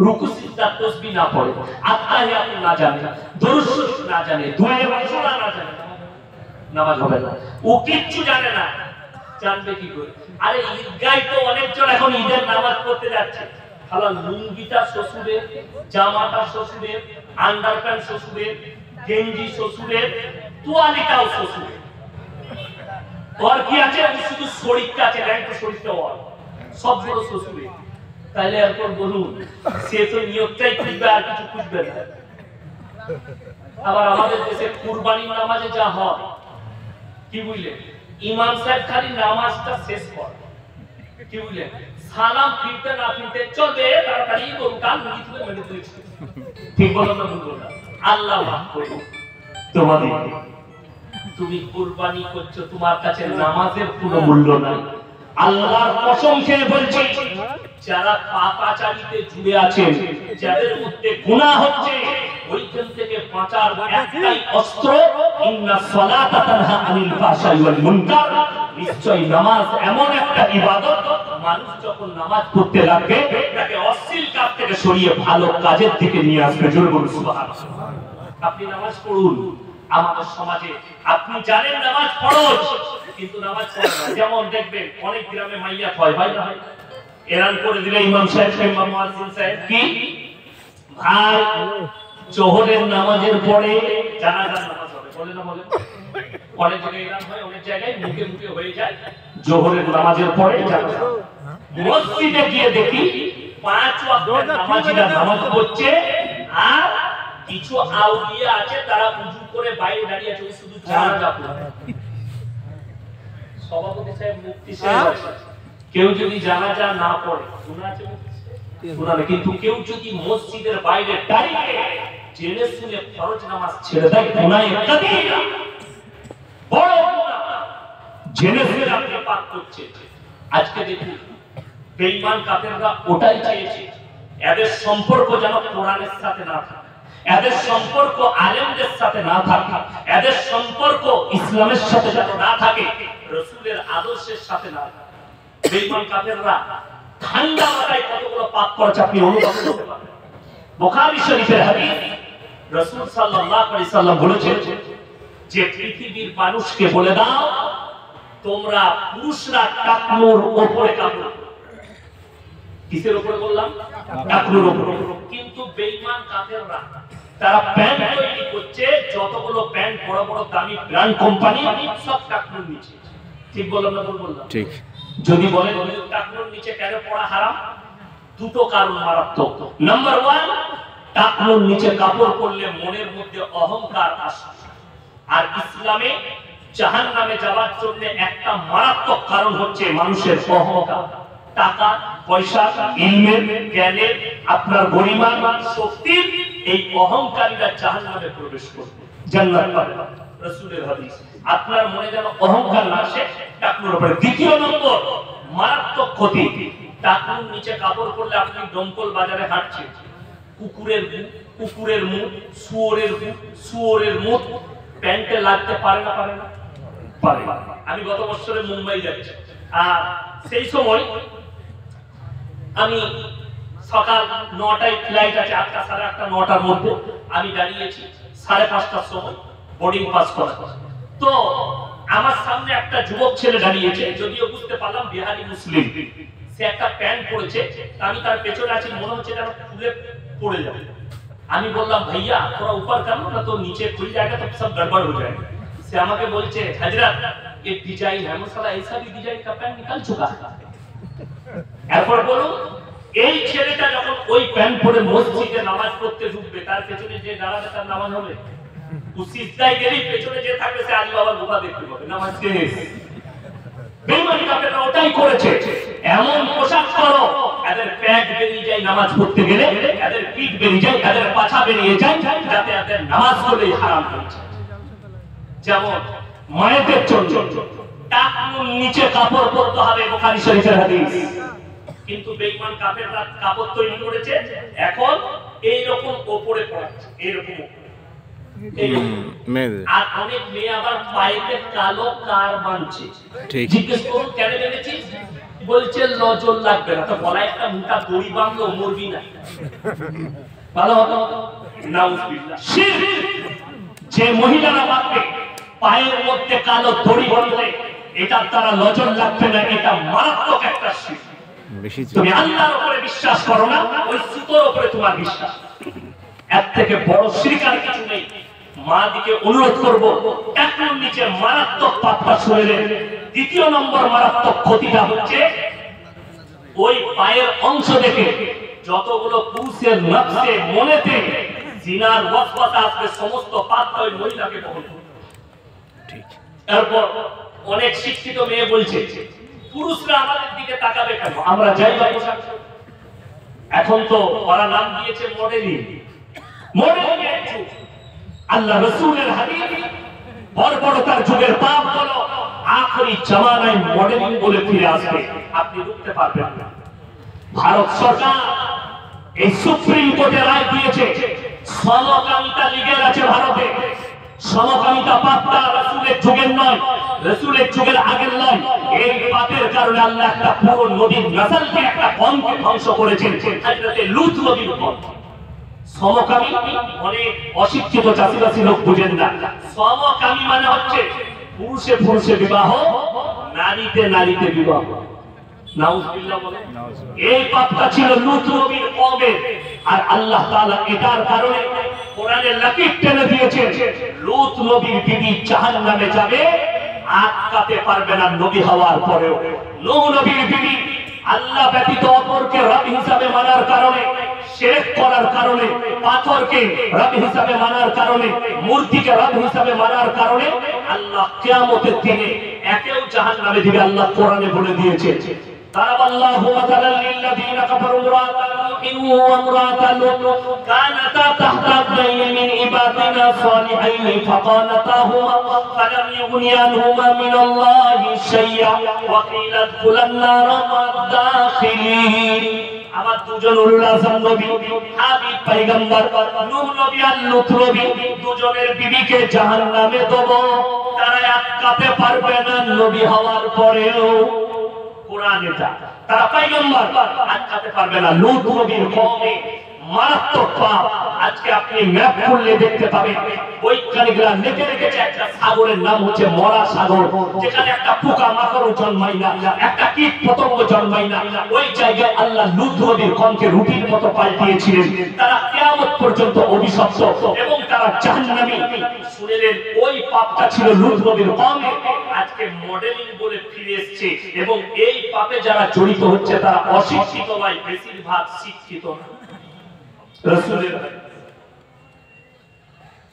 রুকু সিজদা তাসবিহ না পড়ে, আত্তাহিয়াত না জানে, দরুদ শরীফ না জানে, দুআয়ে মাসুরা না জানে, নামাজ হবে না। ও কিচ্ছু জানে না, জানবে কি করে? আরে ঈদগায় তো অনেকজন এখন ঈদের নামাজ পড়তে যাচ্ছে, খালা লুঙ্গিটা শ্বশুরের, জামাটা শ্বশুরের, আন্ডারপ্যান্ট শ্বশুরের, গেঞ্জি শ্বশুরের, তোয়ালিটাও শ্বশুরের। ওর কি আছে? শুধু শরীরটা আছে, র্যাঙ্ক শরীরটা ওর, সব বড় শ্বশুরের। তাইলে এরপর বলুন, সে তো নিয়তটাই খুঁজবে, আর কিছু খুঁজবে না। আবার আমাদের দেশে কুরবানির নামাজে যা হয়, কি বুঝলেন, ইমাম সাহেব খালি নামাজটা শেষ কর, কি বুঝলেন, সালাম ফিরতে না ফিরতে চলবে, তাড়াতাড়ি করুন, কাল মুড়ি তুলে মেরে দিয়েছে। ঠিক বলো না ভুল বলো? আল্লাহ মাফ করুন তোমাদের। তুমি কুরবানি করছো, তোমার কাছে নামাজের কোনো মূল্য নাই। আল্লাহর কসম খেয়ে বলছি, যারা পাপাচারীতে জুড়ে আছেন, যাদের মধ্যে গুনাহ হচ্ছে, ওইখান থেকে বাঁচার একটাই অস্ত্র, ইন্নাস সালাতা তানহা আনিল ফাহশাই ওয়াল মুনকার। নিশ্চয়ই নামাজ এমন একটা ইবাদত, মানুষ যখন নামাজ পড়তে লাগবে, তাকে অশ্লীল কাজ থেকে সরিয়ে ভালো কাজের দিকে নিয়ে আসবে। জোরে বলুন সুবহানাল্লাহ। আপনি নামাজ পড়ুন। আমাদের সমাজে আপনি জানেন নামাজ ফরজ, কিন্তু নামাজ পড়ে না। যেমন দেখবেন অনেক গ্রামে মাইয়াত হয়, ভাই না হয়, এলান করে দিলে ইমাম সাহেব, ইমাম মুয়াজ্জিন সাহেব, কি ভাই জোহরের নামাজের পরে জানাজার নামাজ হবে, বলে না বলে? অনেক জায়গায় এলান হয়, অনেক জায়গায় মুখে মুখে হয়ে যায়, জোহরের নামাজের পরে জানাজা। মসজিদে গিয়ে দেখি 5 ওয়াক্তের নামাজিরা নামাজ পড়ছে, আর কিছু আউলিয়া আছে, তারা উযু করে বাইরে দাঁড়িয়ে আছে, শুধু জানাজা পড়ে। সভাপতি সাহেব, মুফতি সাহেব, কেউ যদি জানাজা না পড়ে, গুনাহ আছে মুফতি সাহেব? গুনাহ নেই। কিন্তু কেউ যদি মসজিদের বাইরে দাঁড়িয়ে জেনে শুনে ফরজ নামাজ ছেড়ে দেয়, গুনাহ কাবীরা, বড় গুনাহ, জেনে শুনে আপনি পাপ করছেন। আজকে দেখুন, বেঈমান কাফেররা ওটাই চাইছে, এদের সম্পর্ক যেন কোরআনের সাথে না থাকে, এদের সম্পর্ক আলেমদের সাথে না থাকে, এদের সম্পর্ক ইসলামের সাথে যেন না থাকে, রাসূলের আদর্শের সাথে না থাকে। বেঈমান কাফেররা ঠান্ডা মাথায় কতগুলো পাপ করেছে আপনি অনুভব করতে পারেন। বুখারী শরীফের হাদিস, রাসূল সাল্লাল্লাহু আলাইহি সাল্লাম বলেছেন যে পৃথিবীর মানুষকে বলে দাও, তোমরা পুরুষরা টাকনুর উপরে কাপড়, কিসের উপরে বললাম? টাকনুর উপরে। কিন্তু বেঈমান কাফেররা তারা প্যান্ট তৈরি করছে, যতগুলো প্যান্ট বড় বড় দামি ব্র্যান্ড কোম্পানি সব টাকনুর নিচে। ঠিক বললাম না ভুল বললাম? ঠিক। যদি বলেন টাকনুর নিচে কেন পড়া হারাম, দুটো কারণ মারাত্মক। নাম্বার 1, টাকনুর নিচে কাপড় পরলে মনের মধ্যে অহংকার আসে, আর ইসলামে জাহান্নামে যাওয়ার জন্য একটা মারাত্মক কারণ হচ্ছে মানুষের অহংকার। টাকা পয়সা, ইলমের, জ্ঞানের, আপনার গরিমা, শক্তির এই অহংকারীরা জাহান্নামে প্রবেশ করবে, জান্নাত পাবে না। রাসূলের হাদিস। আপনার মনে যেন অহংকার না আসে টাকনুর উপরে। দ্বিতীয় নম্বর মারাত্মক ক্ষতি, টাকনুর নিচে কাপড় পরলে আপনি দমকল বাজারে হাঁটছেন, কুকুরের মুখ, শুয়োরের মুখ প্যান্টে লাগতে পারে না? পারে না? পারে। আমি গত বছরে মুম্বাই যাচ্ছি, আর সেই সময় আমি সকাল 9টায় ফ্লাইট আছে, 8টা 8:30 9টার মধ্যে আমি দাঁড়িয়েছি 5:30টার সময় বোর্ডিং পাস করা। তো আমার সামনে একটা যুবক ছেলে দাঁড়িয়েছে, যদিও বুঝতে পারলাম বিহারি মুসলিম। সে একটা প্যান্ট পরেছে, আমি তার পেছনে আছি, মনে হচ্ছে যেন খুলে পড়ে যাবে। আমি বললাম ভাইয়া थोड़ा ऊपर कर लो ना, तो नीचे खुल जाएगा तो सब गड़बड़ हो जाएगा। से আমাকে বলছে হযরত ये डिजाइन है, मसाला ऐसा भी डिजाइन का पैंट निकल चुका है। এরপর বলুন, এই ছেলেটা যখন ওই প্যান্ট পরে মসজিদে নামাজ পড়তে ঢুকবে, তার পেছনে যে দাঁড়াবে তার নামাজ হবে? সিজদায় গেলেই পেছনে যে থাকবে সে আলী বাবার গুহা দেখতে পাবে, নামাজ শেষ। বেঈমানি কাফেররা ওটাই করেছে। এমন পোশাক করো এদের পেট বেরিয়ে যায় নামাজ পড়তে গেলে, এদের পিঠ বেরিয়ে যায়, এদের পাছা বেরিয়ে যায়, যাতে এদের নামাজ পড়লেই হারাম হয়ে যায়। যেমন মায়েদের জন্য টাকনুর নিচে কাপড় পরতে হবে, বুখারী শরীফের হাদিস। কিন্তু বেঈমান কাফেররা কাপড় তৈরি করেছে, এখন এই রকম উপরে পড়াচ্ছে, এরকম আর অনেক মেয়ে আবার পায়েতে কালো কার বাঁধছে। জিজ্ঞেস করুন কেন বেঁধেছিস? বলছে নজর লাগবে না। তো বলা একটা মোটা দড়ি বাঁধলো, মরবি না, ভালো হতো। নাউজুবিল্লাহ। যে মহিলারা বাঁধবে পায়ের মধ্যে কালো দড়ি বাঁধলে এটা তারা নজর লাগবে না, এটা মারাত্মক একটা শিরক। তুমি আল্লাহর উপরে বিশ্বাস করো না, ওই সুতোর উপরে তোমার বিশ্বাস। এর থেকে বড় শিরক আর কিছু নেই। মা দিকে অনুরোধ করব, টাকনুর নিচে মারাত্মক পাপটা শুনেলেন। দ্বিতীয় নম্বর মারাত্মক ক্ষতিটা হচ্ছে ওই পায়ের অংশ দেখে যতগুলো পুরুষের নফসে মনেতে জিনার ওয়াসওয়াসা আসবে, সমস্ত পাপটা ওই মহিলাকে বহন করবে। ঠিক। এরপর অনেক শিক্ষিত মেয়ে বলছে পুরুষরা আমাদের দিকে তাকাবে কেন, আমরা যাই বা পোশাক। এখন তো ওরা নাম দিয়েছে মডেলিং। আল্লাহ রাসূলের হাদিস বর্বরতার যুগের পাপ হলো আখেরি জামানায় মডেলিং বলে ফিরে আসবে, আপনি রুখতে পারবেন না। ভারত সরকার এই সুপ্রিম কোর্টে রায় দিয়েছে, সমকামিতা লিগেল আছে ভারতে। সমকামিতা পাপটা রাসূলের যুগের নয়, রাসূলের যুগের আগের নয়। এই পাপের কারণে আল্লাহ একটা পুরো নবীর নসলকে, একটা কওমকে ধ্বংস করেছেন, হযরতে লূত নবীর কওম। সমকামী অনেক অশিক্ষিত চাষিবাসী লোক বুঝেন না। সমকামী মানে হচ্ছে পুরুষে পুরুষে বিবাহ, নারীতে নারীতে বিবাহ। নাউজুবিল্লাহ বলেন। এই পাপটা ছিল লূত নবীর কওমের, আর আল্লাহ তাআলা এটার কারণে কোরআনে লাকিব টেনে দিয়েছেন, লূত নবীর বিবি জাহান্নামে যাবে, আটকাতে পারবে না নবী হওয়ার পরেও। নূহ নবীর বিবি আল্লাহ ব্যতীত অপরকে রব হিসাবে মানার কারণে, শিরক করার কারণে, পাথরকে রব হিসাবে মানার কারণে, মূর্তিকে রব হিসাবে মানার কারণে আল্লাহ কিয়ামতের দিনে একেও জাহান্নামে দিবে। আল্লাহ কোরআনে বলে দিয়েছে, তারাবাল্লাহু মাতালাল লিল্লাযিনা কাফারু ইমরাতান ওয়া ইমরাতান লূত কানাতা তাহতা ইবনাইনি মিন ইবাদিনা সালিহাইনি ফাকানাতাহুমা ফালাম ইউগনিয়া আনহুমা মিনাল্লাহি শাইআ ওয়া কিলা দুখুলান নার মা'আদ-দাখিলিন। আমার দুজন উলুল আযম নবী, হাবিব পয়গম্বর নূহ নবী আর লূত নবী, দুজনের বিবিকে জাহান্নামে দেব, তারা আটকাতে পারবে না নবী হওয়ার পরেও। কোরআন এটা, তারা পয়গম্বর আটকাতে পারবে না। লূত নবীর কওমে মারাত্মক পাপ। আজকে আপনি ম্যাপ খুললে দেখতে পাবেন বৈজ্ঞানিকরা লিখে রেখেছে একটা সাগরের নাম হচ্ছে মরা সাগর, যেখানে একটা পোকা মাকড়ও জন্মায় না, একটা কীট পতঙ্গ জন্মায় না। ওই জায়গায় আল্লাহ লূত নবীর কমকে রুটির মতো পাল্টিয়েছিলেন। তারা কিয়ামত পর্যন্ত অভিশপ্ত এবং তারা জাহান্নামী। শুনলেন ওই পাপটা ছিল লূত নবীর কমে। আজকে মডেলিং বলে ফিরে এসেছে এবং এই পাপে যারা জড়িত হচ্ছে তারা অশিক্ষিত নয়, বেশিরভাগ শিক্ষিত না। রাসূলের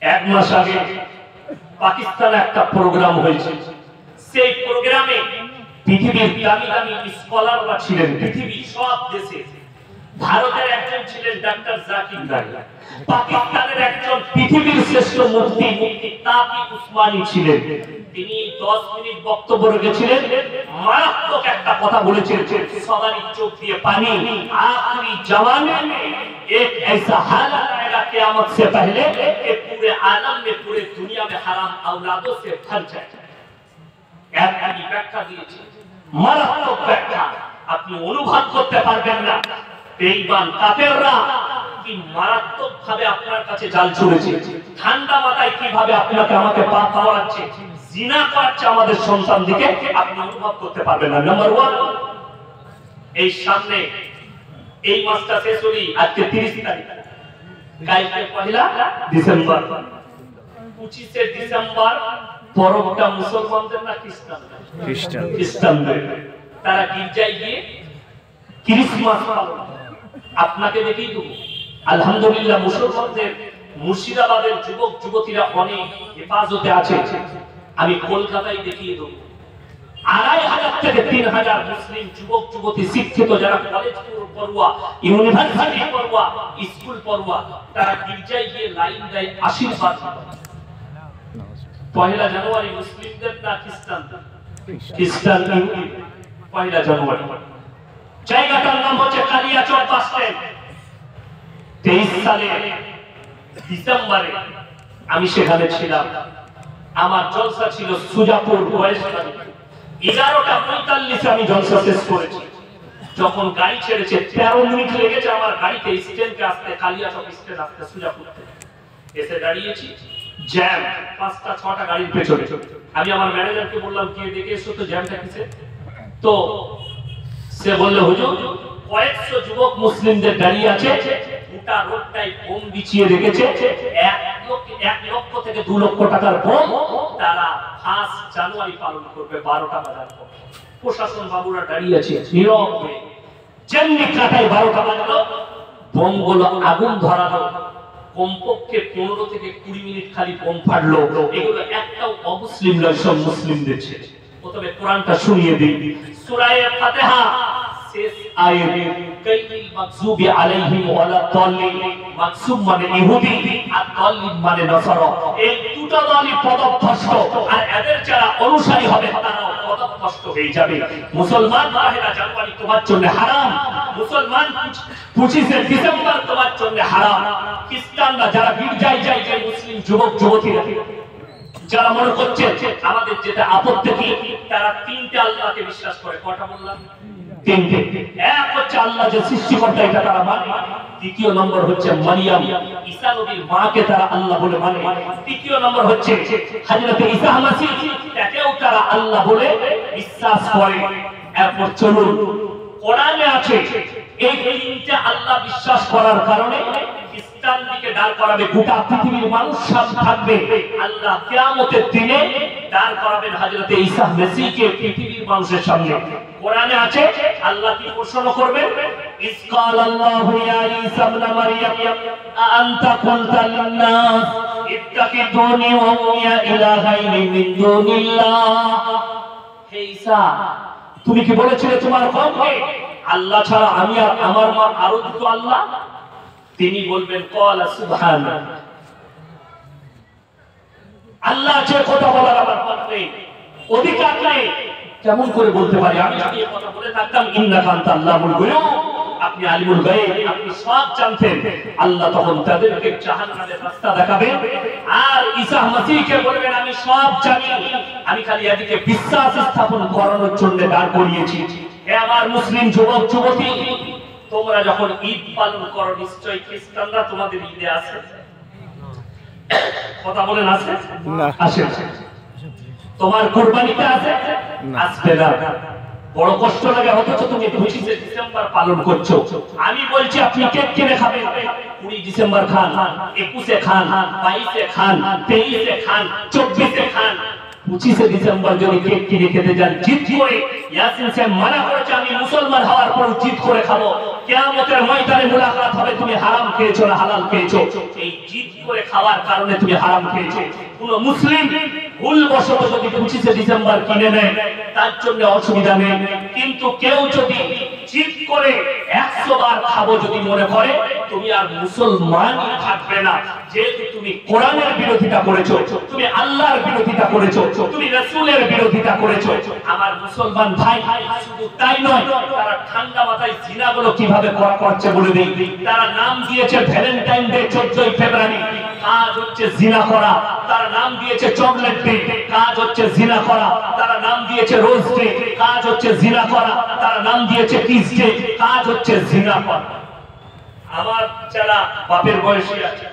এক মাস আগে পাকিস্তানে একটা প্রোগ্রাম হয়েছে। সেই প্রোগ্রামে পৃথিবীর দামি দামি স্কলাররা ছিলেন, পৃথিবীর সব দেশে। ভারতের একজন ছিলেন ডাক্তার জাকির নায়েক, পাকিস্তানের একজন পৃথিবীর শ্রেষ্ঠ মুফতি মুফতি তাকি উসমানী ছিলেন। তিনি 10 মিনিট বক্তব্য রেখেছিলেন, মারাত্মক একটা কথা বলেছেন, সবারই চোখ দিয়ে পানি। আখিরি জামানে में एक ऐसा हालत आएगा क़यामत से पहले कि पूरे आलम में पूरे दुनिया में हराम औलादों से भर जाएगा। এক ব্যাখ্যা দিয়েছে, মারাত্মক ব্যাখ্যা। আপনি অনুভব করতে পারবেন না বেঈমান কাফেররা কি মারাত্মক ভাবে আপনার কাছে জাল ছুড়েছে, ঠান্ডা মাথায় কিভাবে আপনাকে আমাকে পাপ করাচ্ছে, জিনা করাচ্ছে আমাদের সন্তানদিকে, আপনি অনুভব করতে পারবেন না। নাম্বার 1, এই সামনে এই মাসটা শেষ হলি, আজকে 30 তারিখ, কালকে পহেলা ডিসেম্বর। 25 ডিসেম্বর পরবটা মুসলমানদের না খ্রিস্টানদের? তারা গির্জায় গিয়ে ক্রিসমাস পালন। আপনাকে দেখেই দেবো, আলহামদুলিল্লাহ মুসলমানদের মুর্শিদাবাদের যুবক যুবতীরা অনেক হেফাজতে আছে। আমি কলকাতায় দেখিয়ে দেবো 2500 থেকে 3000 মুসলিম যুবক যুবতী শিক্ষিত, যারা কলেজ পড়ুয়া, ইউনিভার্সিটি পড়ুয়া, স্কুল পড়ুয়া, তারা গির্জায় গিয়ে লাইন দেয় আশীর্বাদ। পহেলা জানুয়ারি মুসলিমদের না খ্রিস্টানদের? খ্রিস্টান পহেলা জানুয়ারি। জায়গাটার নাম হচ্ছে কালিয়াচক বাস স্ট্যান্ড। 23 সালে ডিসেম্বরে আমি সেখানে ছিলাম। আমার জলসা ছিল সুজাপুর বয়সবাড়ি। 11:45 আমি জলসা শেষ করেছি। যখন গাড়ি ছেড়েছে 13 মিনিট লেগেছে আমার গাড়িতে স্ট্যান্ডে আসতে, কালিয়াচক স্ট্যান্ড আসতে সুজাপুর থেকে। এসে দাঁড়িয়েছি, জ্যাম 5টা 6টা গাড়ির পেছনে। আমি আমার ম্যানেজারকে বললাম কে দেখে এসো তো জ্যামটা কিসে। তো সে বলল হুজুর কয়েকশো যুবক মুসলিমদের দাঁড়িয়ে আছে, গোটা রোডটাই বোম বিছিয়ে রেখেছে, 1 লক্ষ থেকে 2 লক্ষ টাকার বোম। তারা 1 জানুয়ারি পালন করবে 12টা বাজার পর। প্রশাসন বাবুরা দাঁড়িয়ে আছে নীরব হয়ে। যেমনি কাটায় 12টা বাজলো, বোমগুলো আগুন ধরালো। কমপক্ষে 15 থেকে 20 মিনিট খালি বোম ফাটলো। এগুলো একটাও অমুসলিম নয়, সব মুসলিমদের ছেলে। প্রথমে কোরআনটা শুনিয়ে দিই, সূরা ফাতিহা শেষ আয়াত, কাইল মাগযুবি আলাইহিম ওয়ালা দাল্লিন। মাগযুব মানে ইহুদি আর দাল্লিন মানে নাসারা। এই দুটো দলই পদভ্রষ্ট, আর এদের যারা অনুসারী হবে তারাও পদভ্রষ্ট হয়ে যাবে। মুসলমান পহেলা জানুয়ারি তোমার জন্য হারাম, মুসলমান 25 ডিসেম্বর তোমার জন্য হারাম। খ্রিস্টানরা যারা গির্জায় যায়, যে মুসলিম যুবক যুবতীরা যারা মনে করছে আমাদের যেটা আপত্তি কি, তারা 3টে আল্লাহকে বিশ্বাস করে। কটা বললাম? 3টে। এক হচ্ছে আল্লাহ যে সৃষ্টিকর্তা, এটা তারা মানে। দ্বিতীয় নম্বর হচ্ছে মারিয়াম ঈসা নবীর মাকে তারা আল্লাহ বলে মানে। তৃতীয় নম্বর হচ্ছে হযরত ঈসা মাসিহ, তাকেও তারা আল্লাহ বলে বিশ্বাস করে। এরপর চলুন, কোরআনে আছে এই 3টে আল্লাহ বিশ্বাস করার কারণে খ্রিস্টান দিকে দাঁড় করাবে গোটা পৃথিবীর মানুষ, সব থাকবে। আল্লাহ কিয়ামতের দিনে দাঁড় করাবেন হযরত ঈসা মেসিহকে পৃথিবীর মানুষের সামনে। কোরআনে আছে আল্লাহ কি ঘোষণা করবেন, ইসকাল আল্লাহু ইয়া ঈসা ইবনে মারইয়াম আনতা কুলতা লিন-নাস ইত্তাকিদুনি ওয়া উমিয়া ইলাহাইনি মিন দুনিল্লাহ। হে ঈসা, তুমি কি বলেছিলে তোমার কওমকে আল্লাহ ছাড়া আমি আর আমার মা আরো দুটো আল্লাহ? তিনি বলবেন ক্বালা সুবহানাল্লাহ, আল্লাহ যে কথা বলার আমার পথ নেই, অধিকার নেই। কেমন করে বলতে পারি? আমি যদি এই কথা বলে থাকতাম ইন্নাকা আনতা আল্লাহুল গায়ব, আপনি আলিমুল গায়ব, আপনি সব জানতেন। আল্লাহ তখন তাদেরকে জাহান্নামের রাস্তা দেখাবেন, আর ঈসা মাসিহকে বলবেন আমি সব জানি, আমি খালি এদিকে বিশ্বাস স্থাপন করানোর জন্য দাঁড় করিয়েছি। হে আমার মুসলিম যুবক যুবতী, তোমরা যখন ঈদ পালন করো নিশ্চয়ই খ্রিস্টানরা তোমাদের ঈদে আসে, কথা বলেন আছে না? আসে। তোমার কুরবানিতে আছে? আসবে না। বড় কষ্ট লাগে, অথচ তুমি 25শে ডিসেম্বর পালন করছো। আমি বলছি আপনি কেক কিনে খাবেন, 20 ডিসেম্বর খান, 21-এ খান, 22-এ খান, 23-এ খান, 24-এ খান। 25শে ডিসেম্বর যদি কেক কিনে খেতে যান জিদ করে, ইয়াসিন সাহেব মানা করেছে আমি মুসলমান হওয়ার পর জিদ করে খাবো, কিয়ামতের ময়দানে মুলাকাত হবে তুমি হারাম খেয়েছো না হালাল খেয়েছো। এই জিদ করে খাওয়ার কারণে তুমি হারাম খেয়েছো। কোন মুসলিম ভুলবশত যদি 25শে ডিসেম্বর কিনে নেয় তার জন্য অসুবিধা নেই, কিন্তু কেউ যদি জিদ করে 100 বার খাবো যদি মনে করে, তুমি আর মুসলমান থাকবে না। যেহেতু তুমি কোরআনের বিরোধিতা করেছো, তুমি আল্লাহর বিরোধিতা করেছো, তুমি রাসূলের বিরোধিতা করেছো। আমার মুসলমান ভাই শুধু তাই নয়, তারা ঠান্ডা মাথায় জিনাগুলো কিভাবে করা করছে বলে দেই। তারা নাম দিয়েছে ভ্যালেন্টাইন ডে 14ই ফেব্রুয়ারি, কাজ হচ্ছে জিনা করা। তারা নাম দিয়েছে চকলেট ডে, কাজ হচ্ছে জিনা করা। তারা নাম দিয়েছে রোজ ডে, কাজ হচ্ছে জিনা করা। তারা নাম দিয়েছে কিস ডে, কাজ হচ্ছে জিনা করা। আমার যারা বাপের বয়সী আছে,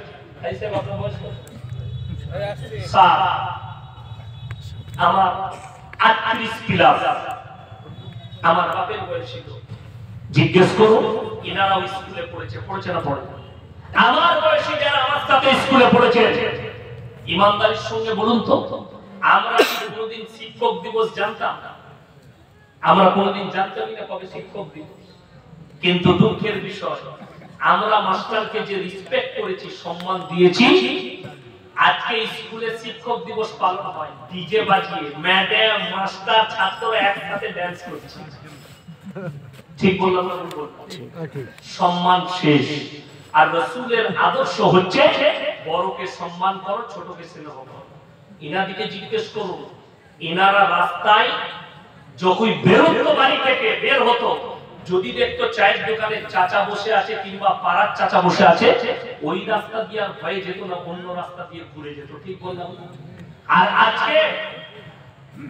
আইসে বাপের বয়স আমার 38 প্লাস, আমার বাপের বয়সী জিজ্ঞেস করো, এনারাও স্কুলে পড়েছে না পড়ে? আমার বয়সী যারা আমার সাথে স্কুলে পড়েছে, ইমানদারির সঙ্গে বলুন তো, আমরা কোনোদিন শিক্ষক দিবস জানতাম? আমরা কোনোদিন জানতামই না কবে শিক্ষক দিবস। কিন্তু দুঃখের বিষয়, আমরা মাস্টারকে যে রেসপেক্ট করেছি, সম্মান দিয়েছি, আজকে স্কুলে শিক্ষক দিবস পালন হয় ডিজে বাজিয়ে, ম্যাডাম মাস্টার ছাত্র একসাথে ডান্স করছে। ঠিক বললাম না? সম্মান শেষ। আর রাসূলের আদর্শ হচ্ছে বড়কে সম্মান করো, ছোটকে স্নেহ করো। ইনাদিকে জিজ্ঞেস করুন, ইনারা রাস্তায় যখন বেরোতো, বাড়ি থেকে বের হতো, যদি দেখতো চায়ের দোকানে চাচা বসে আছে কিংবা পাড়ার চাচা বসে আছে, ওই রাস্তা দিয়ে আর ভয়ে যেত না, অন্য রাস্তা দিয়ে ঘুরে যেত। ঠিক বললাম? আর আজকে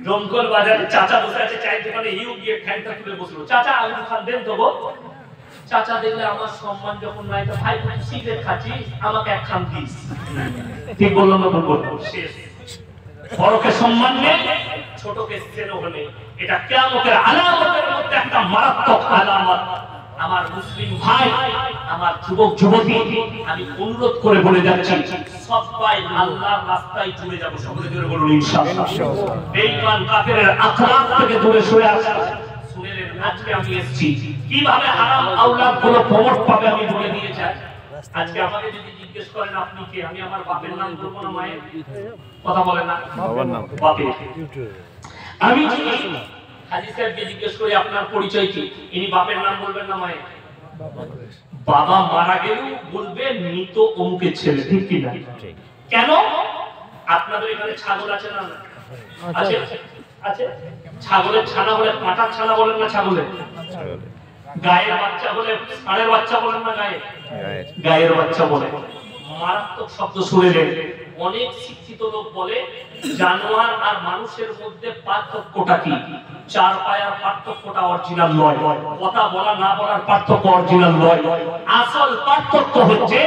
জঙ্গল বাজারে চাচা বসে আছে চায়ের দোকানে, ইউ গিয়ে ঠ্যাংটা তুলে বসলো, চাচা আলু খান দেন তো গো। চাচা দেখলে আমার সম্মান যখন নাই, তো ভাই তুই সিগারেট খাচ্ছিস, আমাকে এক খান দিস। ঠিক বললাম না? বলবো শেষ। বড়কে সম্মান নেই, ছোটকে স্নেহ নেই। এটা কিয়ামতের আলামতের মধ্যে একটা মারাত্মক আলামত। আমার মুসলিম ভাই, আমার যুবক যুবতী, আমি অনুরোধ করে বলে যাচ্ছি, সবাই আল্লাহর রাস্তায় চলে যাব। সকলে জোরে বলুন ইনশাআল্লাহ। বেঈমান কাফেরের আখলাক থেকে দূরে সরে আসা। শুনেলেন, আজকে আমি এসেছি কিভাবে হারাম আওলাদ গুলো প্রমোট পাবে আমি বলে দিয়ে যাই। আজকে আমাকে যদি জিজ্ঞেস করেন আপনি কে, আমি আমার বাপের নাম বলবো না মায়ের? কথা বলেন না? বাবার নাম বাপের। আমি যদি হাজী সাহেবকে জিজ্ঞেস করি আপনার পরিচয় কি, ইনি বাপের নাম বলবেন না মায়ের? বাবা মারা গেলেও বলবে মৃত অমুকের ছেলে। ঠিক কি না? কেন? আপনাদের এখানে ছাগল আছে না? আছে আছে। ছাগলের ছানা হলে পাঁঠার ছানা বলেন না ছাগলের? গায়ের বাচ্চা হলে ষাঁড়ের বাচ্চা বলেন না? গায়ের বাচ্চা বলে। মারাত্মক শব্দ শুনেলেন। অনেক শিক্ষিত লোক বলে জানোয়ার আর মানুষের মধ্যে পার্থক্যটা কি? চার পায়ার পার্থক্যটা অরিজিনাল নয়, কথা বলা না বলার পার্থক্য অরিজিনাল নয়। আসল পার্থক্য হচ্ছে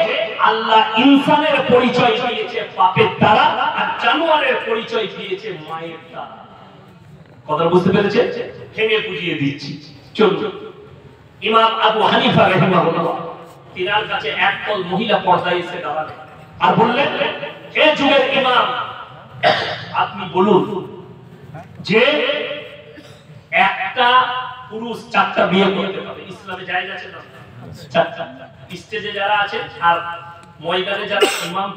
আল্লাহ ইনসানের পরিচয় দিয়েছে বাপের দ্বারা, আর জানোয়ারের পরিচয় দিয়েছে মায়ের দ্বারা। কথা বুঝতে পেরেছে? ভেঙে বুঝিয়ে দিচ্ছি। চলুন, ইমাম আবু হানিফা রাহিমাহুল্লাহ, তিনার কাছে একদল মহিলা পর্দায় এসে দাঁড়ালেন আর বললেন, হে যুগের ইমাম, আপনি বলুন যে একটা পুরুষ 4টা বিয়ে করতে পারে, ইসলামে জায়েজ আছে না? 4টা। স্টেজে যারা আছে আর ময়দানে যারা ইমাম